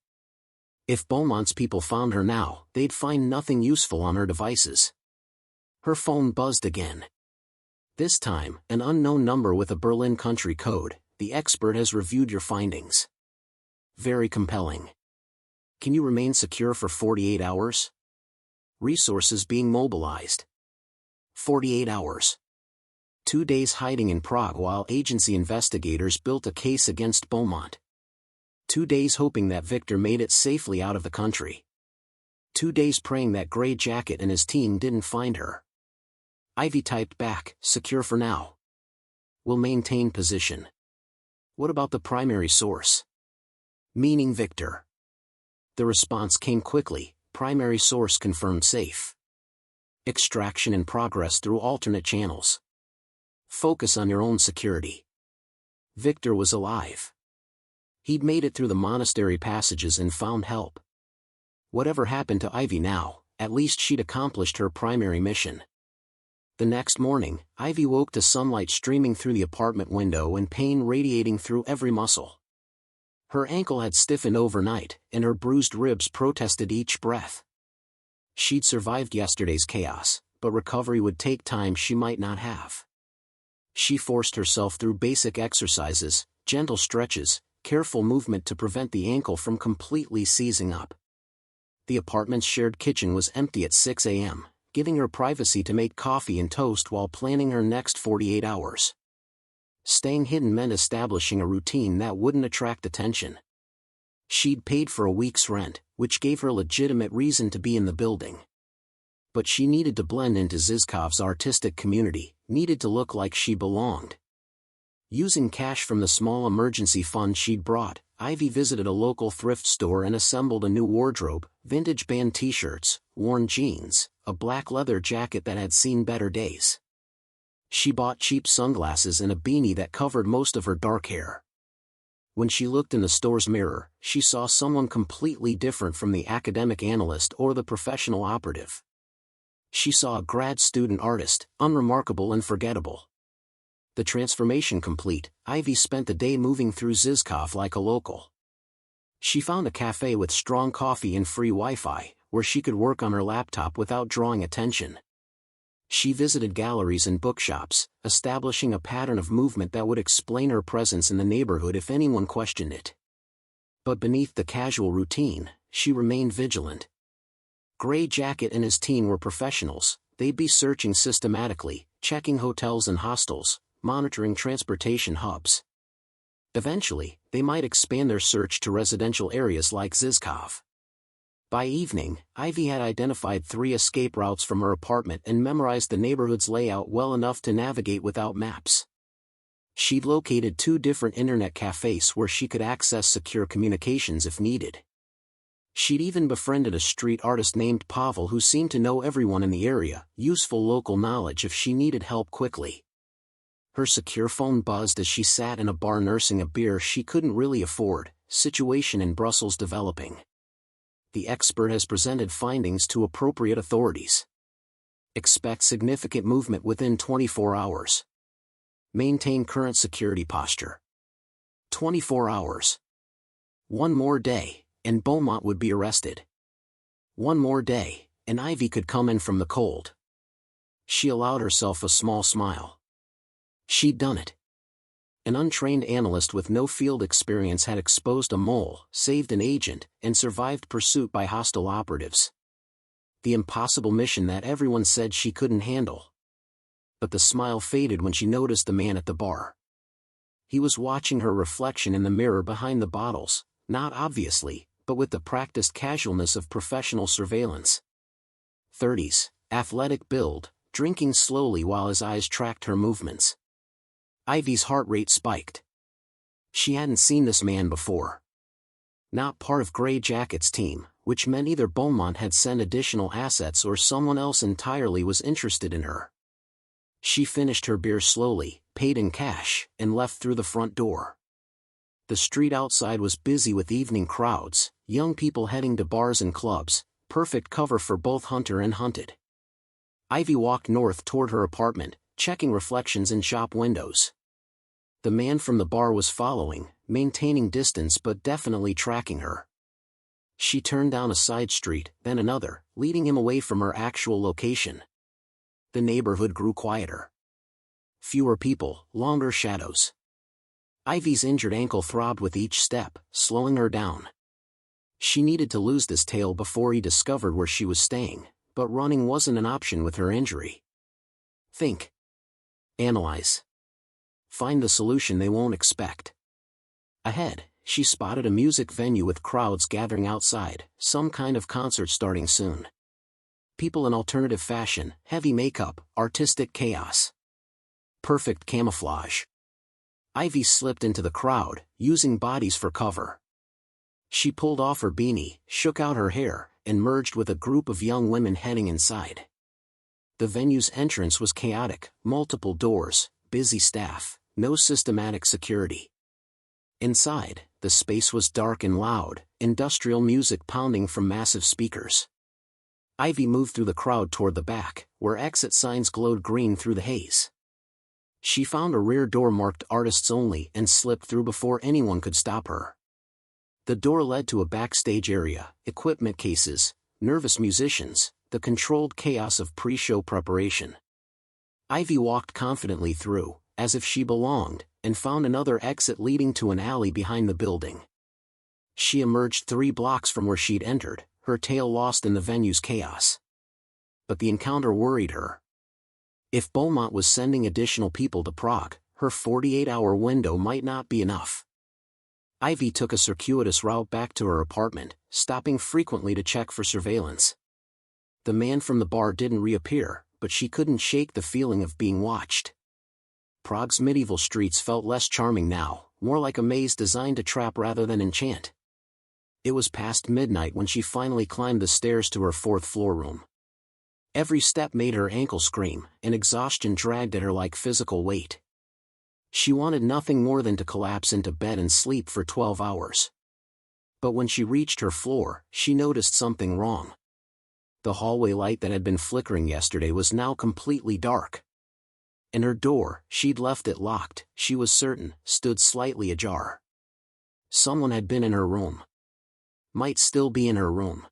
If Beaumont's people found her now, they'd find nothing useful on her devices. Her phone buzzed again. This time, an unknown number with a Berlin country code. The expert has reviewed your findings. Very compelling. Can you remain secure for 48 hours? Resources being mobilized. 48 hours. 2 days hiding in Prague while agency investigators built a case against Beaumont. 2 days hoping that Victor made it safely out of the country. 2 days praying that Gray Jacket and his team didn't find her. Ivy typed back, secure for now. Will maintain position. What about the primary source? Meaning Victor. The response came quickly, primary source confirmed safe. Extraction in progress through alternate channels. Focus on your own security. Victor was alive. He'd made it through the monastery passages and found help. Whatever happened to Ivy now, at least she'd accomplished her primary mission. The next morning, Ivy woke to sunlight streaming through the apartment window and pain radiating through every muscle. Her ankle had stiffened overnight, and her bruised ribs protested each breath. She'd survived yesterday's chaos, but recovery would take time she might not have. She forced herself through basic exercises, gentle stretches, careful movement to prevent the ankle from completely seizing up. The apartment's shared kitchen was empty at 6 a.m., giving her privacy to make coffee and toast while planning her next 48 hours. Staying hidden meant establishing a routine that wouldn't attract attention. She'd paid for a week's rent, which gave her legitimate reason to be in the building. But she needed to blend into Zizkov's artistic community, needed to look like she belonged. Using cash from the small emergency fund she'd brought, Ivy visited a local thrift store and assembled a new wardrobe, vintage band t-shirts, worn jeans, a black leather jacket that had seen better days. She bought cheap sunglasses and a beanie that covered most of her dark hair. When she looked in the store's mirror, she saw someone completely different from the academic analyst or the professional operative. She saw a grad student artist, unremarkable and forgettable. The transformation complete, Ivy spent the day moving through Zizkov like a local. She found a cafe with strong coffee and free Wi-Fi, where she could work on her laptop without drawing attention. She visited galleries and bookshops, establishing a pattern of movement that would explain her presence in the neighborhood if anyone questioned it. But beneath the casual routine, she remained vigilant. Gray Jacket and his team were professionals. They'd be searching systematically, checking hotels and hostels, monitoring transportation hubs. Eventually, they might expand their search to residential areas like Zizkov. By evening, Ivy had identified 3 escape routes from her apartment and memorized the neighborhood's layout well enough to navigate without maps. She'd located 2 different internet cafes where she could access secure communications if needed. She'd even befriended a street artist named Pavel who seemed to know everyone in the area, useful local knowledge if she needed help quickly. Her secure phone buzzed as she sat in a bar nursing a beer she couldn't really afford. Situation in Brussels developing. The expert has presented findings to appropriate authorities. Expect significant movement within 24 hours. Maintain current security posture. 24 hours. One more day, and Beaumont would be arrested. One more day, and Ivy could come in from the cold. She allowed herself a small smile. She'd done it. An untrained analyst with no field experience had exposed a mole, saved an agent, and survived pursuit by hostile operatives. The impossible mission that everyone said she couldn't handle. But the smile faded when she noticed the man at the bar. He was watching her reflection in the mirror behind the bottles, not obviously, but with the practiced casualness of professional surveillance. 30s, athletic build, drinking slowly while his eyes tracked her movements. Ivy's heart rate spiked. She hadn't seen this man before. Not part of Grey Jacket's team, which meant either Beaumont had sent additional assets or someone else entirely was interested in her. She finished her beer slowly, paid in cash, and left through the front door. The street outside was busy with evening crowds, young people heading to bars and clubs, perfect cover for both hunter and hunted. Ivy walked north toward her apartment, checking reflections in shop windows. The man from the bar was following, maintaining distance but definitely tracking her. She turned down a side street, then another, leading him away from her actual location. The neighborhood grew quieter. Fewer people, longer shadows. Ivy's injured ankle throbbed with each step, slowing her down. She needed to lose this tail before he discovered where she was staying, but running wasn't an option with her injury. Think. Analyze. Find the solution they won't expect. Ahead, she spotted a music venue with crowds gathering outside, some kind of concert starting soon. People in alternative fashion, heavy makeup, artistic chaos. Perfect camouflage. Ivy slipped into the crowd, using bodies for cover. She pulled off her beanie, shook out her hair, and merged with a group of young women heading inside. The venue's entrance was chaotic, multiple doors, busy staff, no systematic security. Inside, the space was dark and loud, industrial music pounding from massive speakers. Ivy moved through the crowd toward the back, where exit signs glowed green through the haze. She found a rear door marked Artists Only and slipped through before anyone could stop her. The door led to a backstage area, equipment cases, nervous musicians, the controlled chaos of pre-show preparation. Ivy walked confidently through, as if she belonged, and found another exit leading to an alley behind the building. She emerged 3 blocks from where she'd entered, her tail lost in the venue's chaos. But the encounter worried her. If Beaumont was sending additional people to Prague, her 48-hour window might not be enough. Ivy took a circuitous route back to her apartment, stopping frequently to check for surveillance. The man from the bar didn't reappear, but she couldn't shake the feeling of being watched. Prague's medieval streets felt less charming now, more like a maze designed to trap rather than enchant. It was past midnight when she finally climbed the stairs to her 4th-floor room. Every step made her ankle scream, and exhaustion dragged at her like physical weight. She wanted nothing more than to collapse into bed and sleep for 12 hours. But when she reached her floor, she noticed something wrong. The hallway light that had been flickering yesterday was now completely dark. And her door, she'd left it locked, she was certain, stood slightly ajar. Someone had been in her room. Might still be in her room.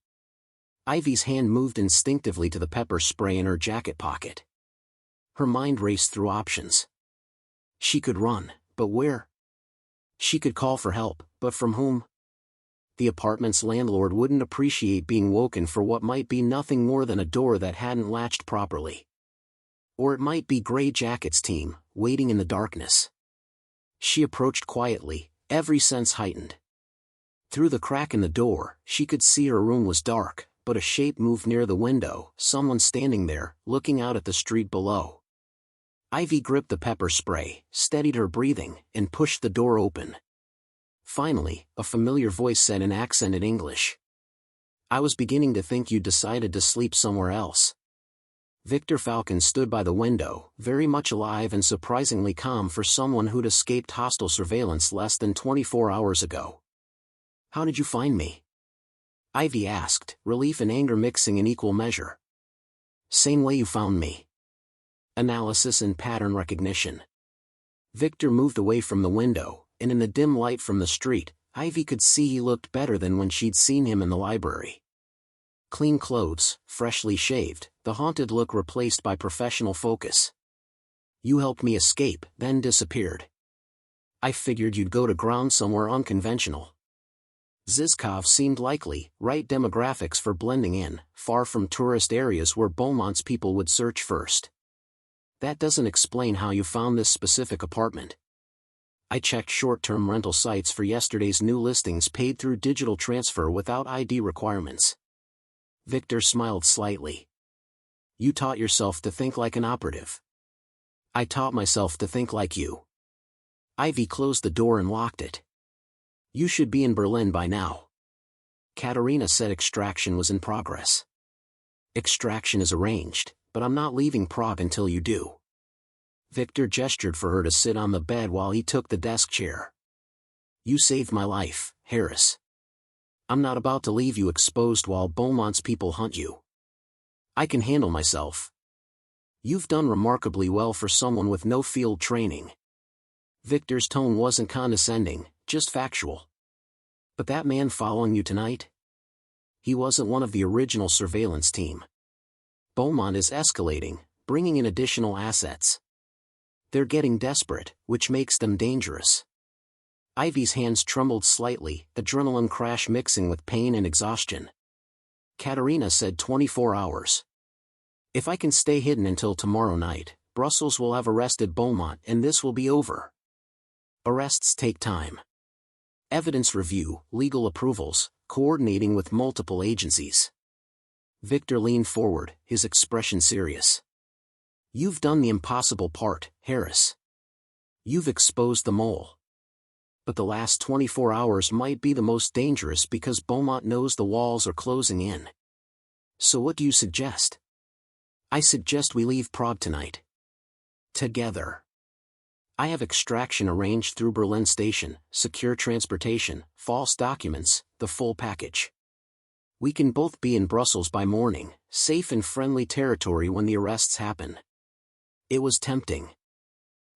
Ivy's hand moved instinctively to the pepper spray in her jacket pocket. Her mind raced through options. She could run, but where? She could call for help, but from whom? The apartment's landlord wouldn't appreciate being woken for what might be nothing more than a door that hadn't latched properly. Or it might be Grey Jacket's team, waiting in the darkness. She approached quietly, every sense heightened. Through the crack in the door, she could see her room was dark, but a shape moved near the window, someone standing there, looking out at the street below. Ivy gripped the pepper spray, steadied her breathing, and pushed the door open. Finally, a familiar voice said in accented English. "I was beginning to think you'd decided to sleep somewhere else." Victor Falcon stood by the window, very much alive and surprisingly calm for someone who'd escaped hostile surveillance less than 24 hours ago. "How did you find me?" Ivy asked, relief and anger mixing in equal measure. "Same way you found me. Analysis and pattern recognition." Victor moved away from the window, and in the dim light from the street, Ivy could see he looked better than when she'd seen him in the library. Clean clothes, freshly shaved, the haunted look replaced by professional focus. You helped me escape, then disappeared. I figured you'd go to ground somewhere unconventional. Zizkov seemed likely, right demographics for blending in, far from tourist areas where Beaumont's people would search first. That doesn't explain how you found this specific apartment. I checked short-term rental sites for yesterday's new listings paid through digital transfer without ID requirements. Victor smiled slightly. You taught yourself to think like an operative. I taught myself to think like you. Ivy closed the door and locked it. You should be in Berlin by now. Katerina said extraction was in progress. Extraction is arranged, but I'm not leaving Prague until you do. Victor gestured for her to sit on the bed while he took the desk chair. You saved my life, Harris. I'm not about to leave you exposed while Beaumont's people hunt you. I can handle myself. You've done remarkably well for someone with no field training. Victor's tone wasn't condescending, just factual. But that man following you tonight? He wasn't one of the original surveillance team. Beaumont is escalating, bringing in additional assets. They're getting desperate, which makes them dangerous. Ivy's hands trembled slightly, adrenaline crash mixing with pain and exhaustion. Katerina said 24 hours. If I can stay hidden until tomorrow night, Brussels will have arrested Beaumont and this will be over. Arrests take time. Evidence review, legal approvals, coordinating with multiple agencies. Victor leaned forward, his expression serious. You've done the impossible part, Harris. You've exposed the mole. But the last 24 hours might be the most dangerous because Beaumont knows the walls are closing in. So what do you suggest? I suggest we leave Prague tonight. Together. I have extraction arranged through Berlin Station, secure transportation, false documents, the full package. We can both be in Brussels by morning, safe in friendly territory when the arrests happen. It was tempting.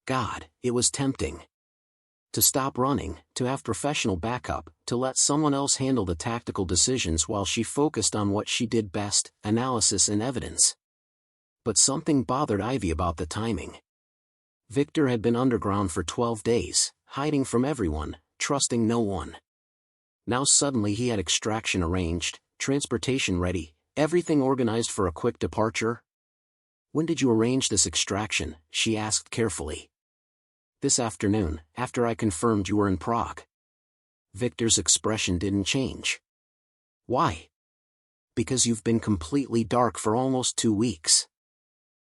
God, it was tempting. To stop running, to have professional backup, to let someone else handle the tactical decisions while she focused on what she did best, analysis and evidence. But something bothered Ivy about the timing. Victor had been underground for 12 days, hiding from everyone, trusting no one. Now suddenly he had extraction arranged, transportation ready, everything organized for a quick departure. When did you arrange this extraction? She asked carefully. This afternoon, after I confirmed you were in Prague. Victor's expression didn't change. Why? Because you've been completely dark for almost 2 weeks.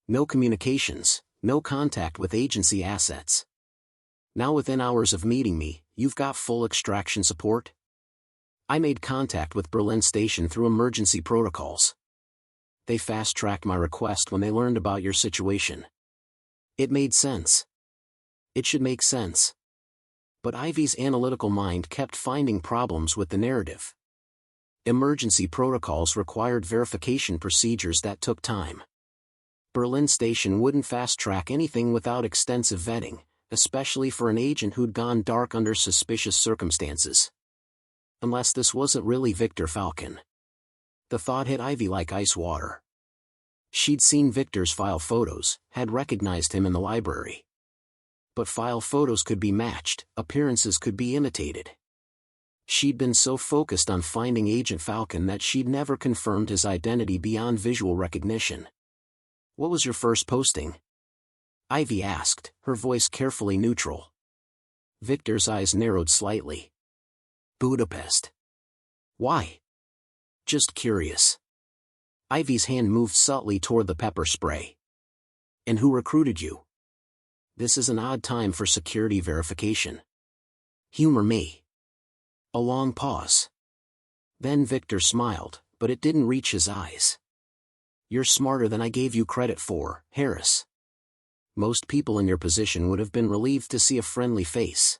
No communications, no contact with agency assets. Now within hours of meeting me, you've got full extraction support? I made contact with Berlin Station through emergency protocols. They fast-tracked my request when they learned about your situation. It made sense. It should make sense. But Ivy's analytical mind kept finding problems with the narrative. Emergency protocols required verification procedures that took time. Berlin Station wouldn't fast-track anything without extensive vetting, especially for an agent who'd gone dark under suspicious circumstances. Unless this wasn't really Victor Falcon. The thought hit Ivy like ice water. She'd seen Victor's file photos, had recognized him in the library. But file photos could be matched, appearances could be imitated. She'd been so focused on finding Agent Falcon that she'd never confirmed his identity beyond visual recognition. What was your first posting? Ivy asked, her voice carefully neutral. Victor's eyes narrowed slightly. Budapest. Why? Just curious. Ivy's hand moved subtly toward the pepper spray. And who recruited you? This is an odd time for security verification. Humor me. A long pause. Then Victor smiled, but it didn't reach his eyes. You're smarter than I gave you credit for, Harris. Most people in your position would have been relieved to see a friendly face.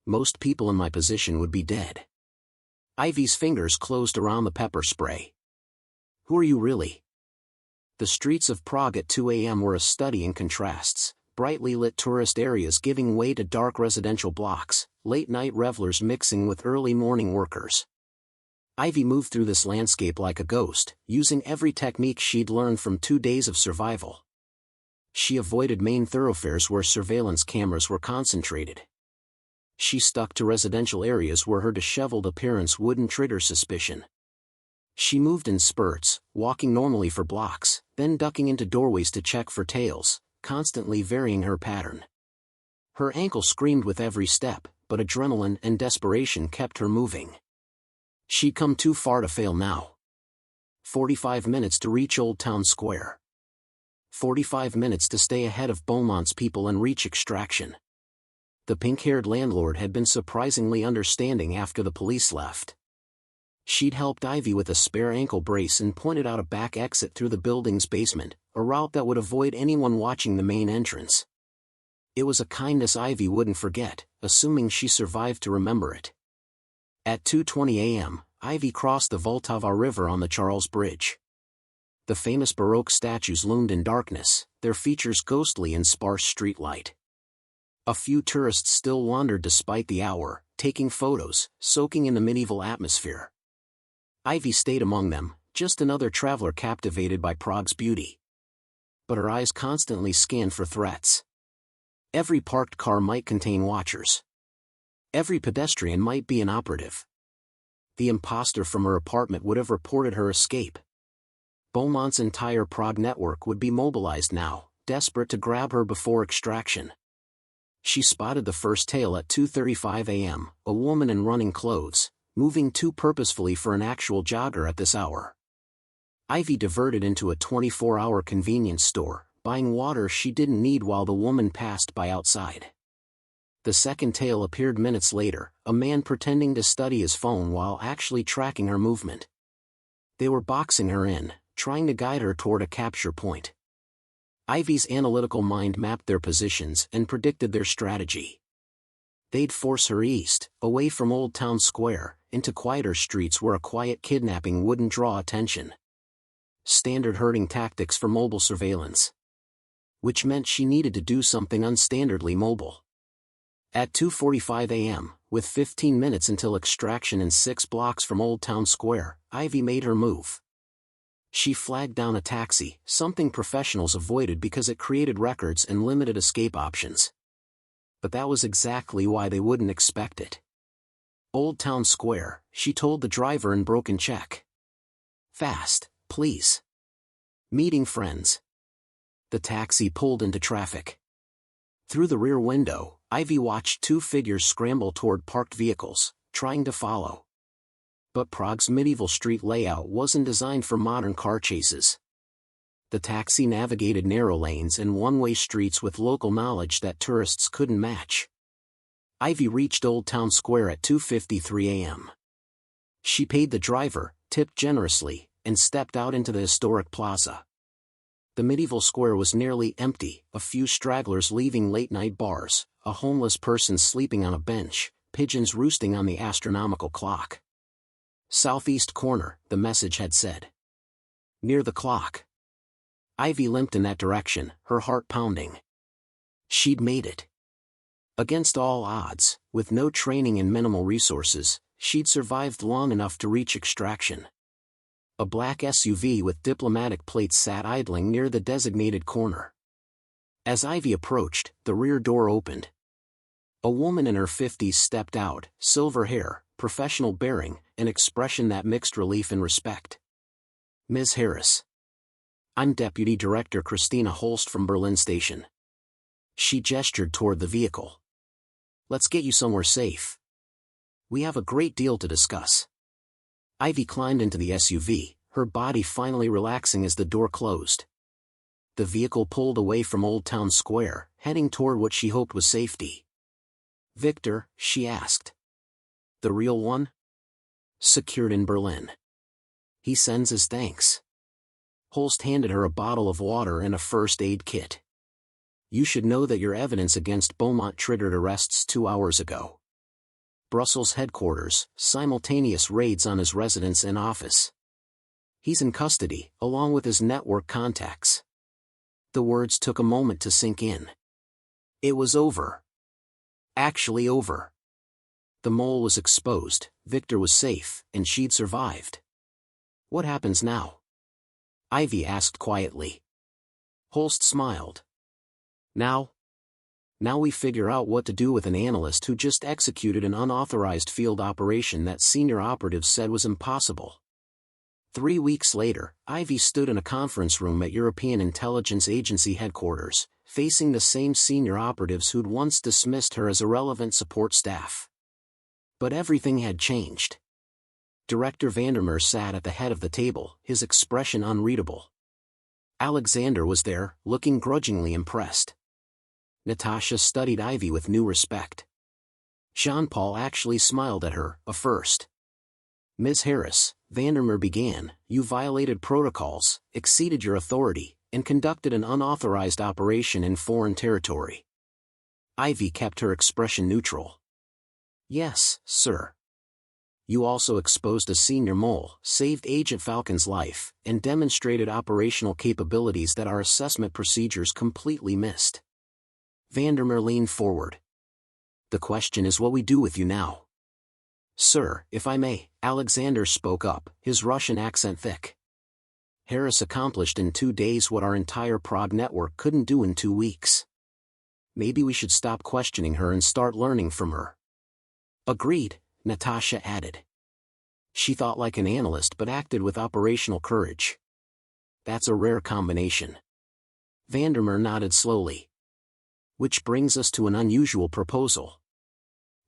Most people in my position would be dead. Ivy's fingers closed around the pepper spray. Who are you really? The streets of Prague at 2 a.m. were a study in contrasts, brightly lit tourist areas giving way to dark residential blocks, late-night revelers mixing with early morning workers. Ivy moved through this landscape like a ghost, using every technique she'd learned from 2 days of survival. She avoided main thoroughfares where surveillance cameras were concentrated. She stuck to residential areas where her disheveled appearance wouldn't trigger suspicion. She moved in spurts, walking normally for blocks, then ducking into doorways to check for tails, constantly varying her pattern. Her ankle screamed with every step, but adrenaline and desperation kept her moving. She'd come too far to fail now. 45 minutes to reach Old Town Square. 45 minutes to stay ahead of Beaumont's people and reach extraction. The pink-haired landlord had been surprisingly understanding after the police left. She'd helped Ivy with a spare ankle brace and pointed out a back exit through the building's basement, a route that would avoid anyone watching the main entrance. It was a kindness Ivy wouldn't forget, assuming she survived to remember it. At 2:20 a.m., Ivy crossed the Vltava River on the Charles Bridge. The famous Baroque statues loomed in darkness, their features ghostly in sparse streetlight. A few tourists still wandered despite the hour, taking photos, soaking in the medieval atmosphere. Ivy stayed among them, just another traveler captivated by Prague's beauty. But her eyes constantly scanned for threats. Every parked car might contain watchers. Every pedestrian might be an operative. The imposter from her apartment would have reported her escape. Beaumont's entire Prague network would be mobilized now, desperate to grab her before extraction. She spotted the first tail at 2:35 a.m., a woman in running clothes, moving too purposefully for an actual jogger at this hour. Ivy diverted into a 24-hour convenience store, buying water she didn't need while the woman passed by outside. The second tail appeared minutes later, a man pretending to study his phone while actually tracking her movement. They were boxing her in, trying to guide her toward a capture point. Ivy's analytical mind mapped their positions and predicted their strategy. They'd force her east, away from Old Town Square, into quieter streets where a quiet kidnapping wouldn't draw attention. Standard herding tactics for mobile surveillance. Which meant she needed to do something unstandardly mobile. At 2:45 a.m., with 15 minutes until extraction and 6 blocks from Old Town Square, Ivy made her move. She flagged down a taxi, something professionals avoided because it created records and limited escape options. But that was exactly why they wouldn't expect it. Old Town Square, she told the driver in broken Czech. Fast, please. Meeting friends. The taxi pulled into traffic. Through the rear window, Ivy watched 2 figures scramble toward parked vehicles, trying to follow. But Prague's medieval street layout wasn't designed for modern car chases. The taxi navigated narrow lanes and one-way streets with local knowledge that tourists couldn't match. Ivy reached Old Town Square at 2:53 a.m. She paid the driver, tipped generously, and stepped out into the historic plaza. The medieval square was nearly empty, a few stragglers leaving late-night bars, a homeless person sleeping on a bench, pigeons roosting on the astronomical clock. Southeast corner, the message had said. Near the clock. Ivy limped in that direction, her heart pounding. She'd made it. Against all odds, with no training and minimal resources, she'd survived long enough to reach extraction. A black SUV with diplomatic plates sat idling near the designated corner. As Ivy approached, the rear door opened. A woman in her 50s stepped out, silver hair, professional bearing, an expression that mixed relief and respect. Ms. Harris. I'm Deputy Director Christina Holst from Berlin Station. She gestured toward the vehicle. Let's get you somewhere safe. We have a great deal to discuss. Ivy climbed into the SUV, her body finally relaxing as the door closed. The vehicle pulled away from Old Town Square, heading toward what she hoped was safety. Victor, she asked. The real one? Secured in Berlin. He sends his thanks. Holst handed her a bottle of water and a first aid kit. You should know that your evidence against Beaumont triggered arrests 2 hours ago. Brussels headquarters, simultaneous raids on his residence and office. He's in custody, along with his network contacts. The words took a moment to sink in. It was over. Actually over. The mole was exposed, Victor was safe, and she'd survived. What happens now? Ivy asked quietly. Holst smiled. Now we figure out what to do with an analyst who just executed an unauthorized field operation that senior operatives said was impossible. 3 weeks later, Ivy stood in a conference room at European Intelligence Agency headquarters, facing the same senior operatives who'd once dismissed her as irrelevant support staff. But everything had changed. Director Vandermeer sat at the head of the table, his expression unreadable. Alexander was there, looking grudgingly impressed. Natasha studied Ivy with new respect. Jean-Paul actually smiled at her, a first. Ms. Harris, Vandermeer began, you violated protocols, exceeded your authority, and conducted an unauthorized operation in foreign territory. Ivy kept her expression neutral. Yes, sir. You also exposed a senior mole, saved Agent Falcon's life, and demonstrated operational capabilities that our assessment procedures completely missed. Vandermeer leaned forward. The question is what we do with you now. Sir, if I may, Alexander spoke up, his Russian accent thick. Harris accomplished in 2 days what our entire Prague network couldn't do in 2 weeks. Maybe we should stop questioning her and start learning from her. Agreed, Natasha added. She thought like an analyst but acted with operational courage. That's a rare combination. Vandermeer nodded slowly. Which brings us to an unusual proposal.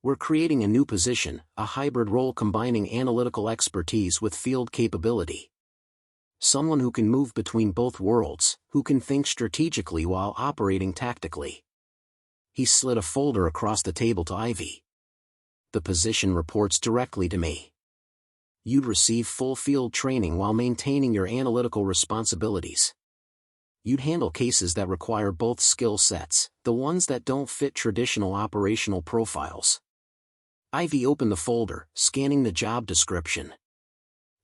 We're creating a new position, a hybrid role combining analytical expertise with field capability. Someone who can move between both worlds, who can think strategically while operating tactically. He slid a folder across the table to Ivy. The position reports directly to me. You'd receive full field training while maintaining your analytical responsibilities. You'd handle cases that require both skill sets, the ones that don't fit traditional operational profiles. Ivy opened the folder, scanning the job description.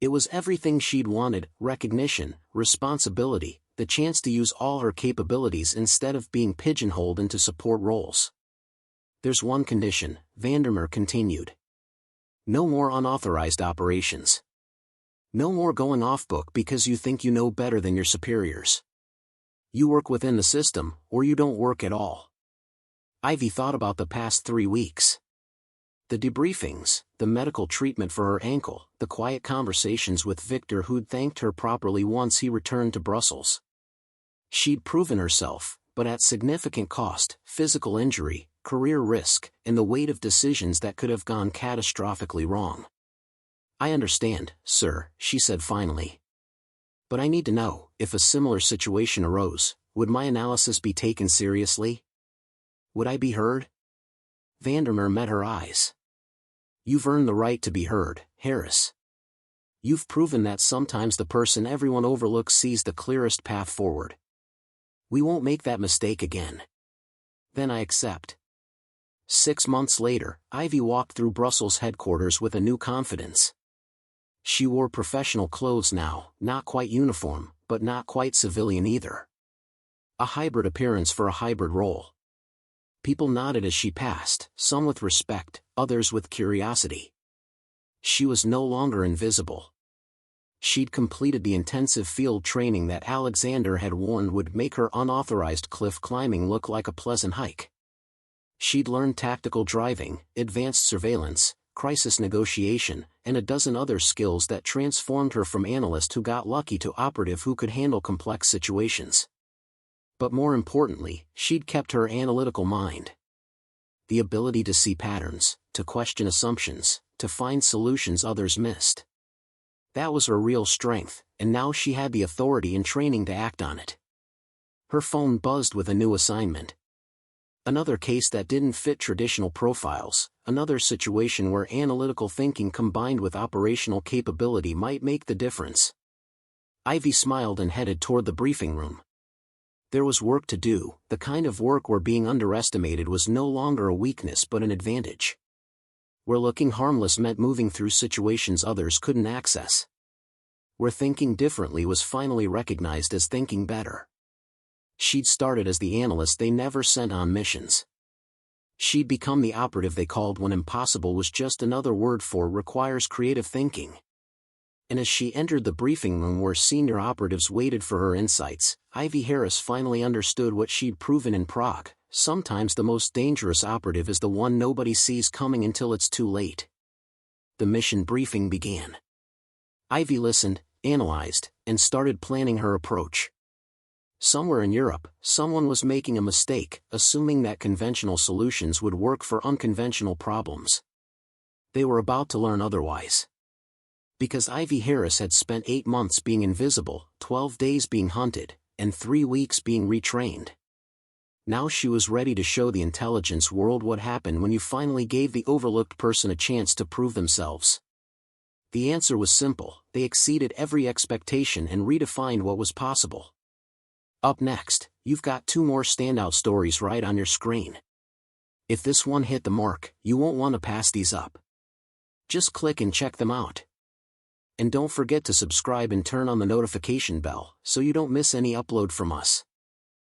It was everything she'd wanted: recognition, responsibility, the chance to use all her capabilities instead of being pigeonholed into support roles. There's one condition, Vandermeer continued. No more unauthorized operations. No more going off book because you think you know better than your superiors. You work within the system, or you don't work at all. Ivy thought about the past 3 weeks. The debriefings, the medical treatment for her ankle, the quiet conversations with Victor who'd thanked her properly once he returned to Brussels. She'd proven herself, but at significant cost: physical injury, career risk, and the weight of decisions that could have gone catastrophically wrong. I understand, sir, she said finally. But I need to know, if a similar situation arose, would my analysis be taken seriously? Would I be heard? Vandermeer met her eyes. You've earned the right to be heard, Harris. You've proven that sometimes the person everyone overlooks sees the clearest path forward. We won't make that mistake again. Then I accept. 6 months later, Ivy walked through Brussels headquarters with a new confidence. She wore professional clothes now, not quite uniform, but not quite civilian either. A hybrid appearance for a hybrid role. People nodded as she passed, some with respect, others with curiosity. She was no longer invisible. She'd completed the intensive field training that Alexander had warned would make her unauthorized cliff climbing look like a pleasant hike. She'd learned tactical driving, advanced surveillance, crisis negotiation, and a dozen other skills that transformed her from analyst who got lucky to operative who could handle complex situations. But more importantly, she'd kept her analytical mind. The ability to see patterns, to question assumptions, to find solutions others missed. That was her real strength, and now she had the authority and training to act on it. Her phone buzzed with a new assignment. Another case that didn't fit traditional profiles, another situation where analytical thinking combined with operational capability might make the difference. Ivy smiled and headed toward the briefing room. There was work to do, the kind of work where being underestimated was no longer a weakness but an advantage. Where looking harmless meant moving through situations others couldn't access. Where thinking differently was finally recognized as thinking better. She'd started as the analyst they never sent on missions. She'd become the operative they called when impossible was just another word for requires creative thinking. And as she entered the briefing room where senior operatives waited for her insights, Ivy Harris finally understood what she'd proven in Prague: sometimes the most dangerous operative is the one nobody sees coming until it's too late. The mission briefing began. Ivy listened, analyzed, and started planning her approach. Somewhere in Europe, someone was making a mistake, assuming that conventional solutions would work for unconventional problems. They were about to learn otherwise. Because Ivy Harris had spent 8 months being invisible, 12 days being hunted, and 3 weeks being retrained. Now she was ready to show the intelligence world what happened when you finally gave the overlooked person a chance to prove themselves. The answer was simple: they exceeded every expectation and redefined what was possible. Up next, you've got 2 more standout stories right on your screen. If this one hit the mark, you won't want to pass these up. Just click and check them out. And don't forget to subscribe and turn on the notification bell so you don't miss any upload from us.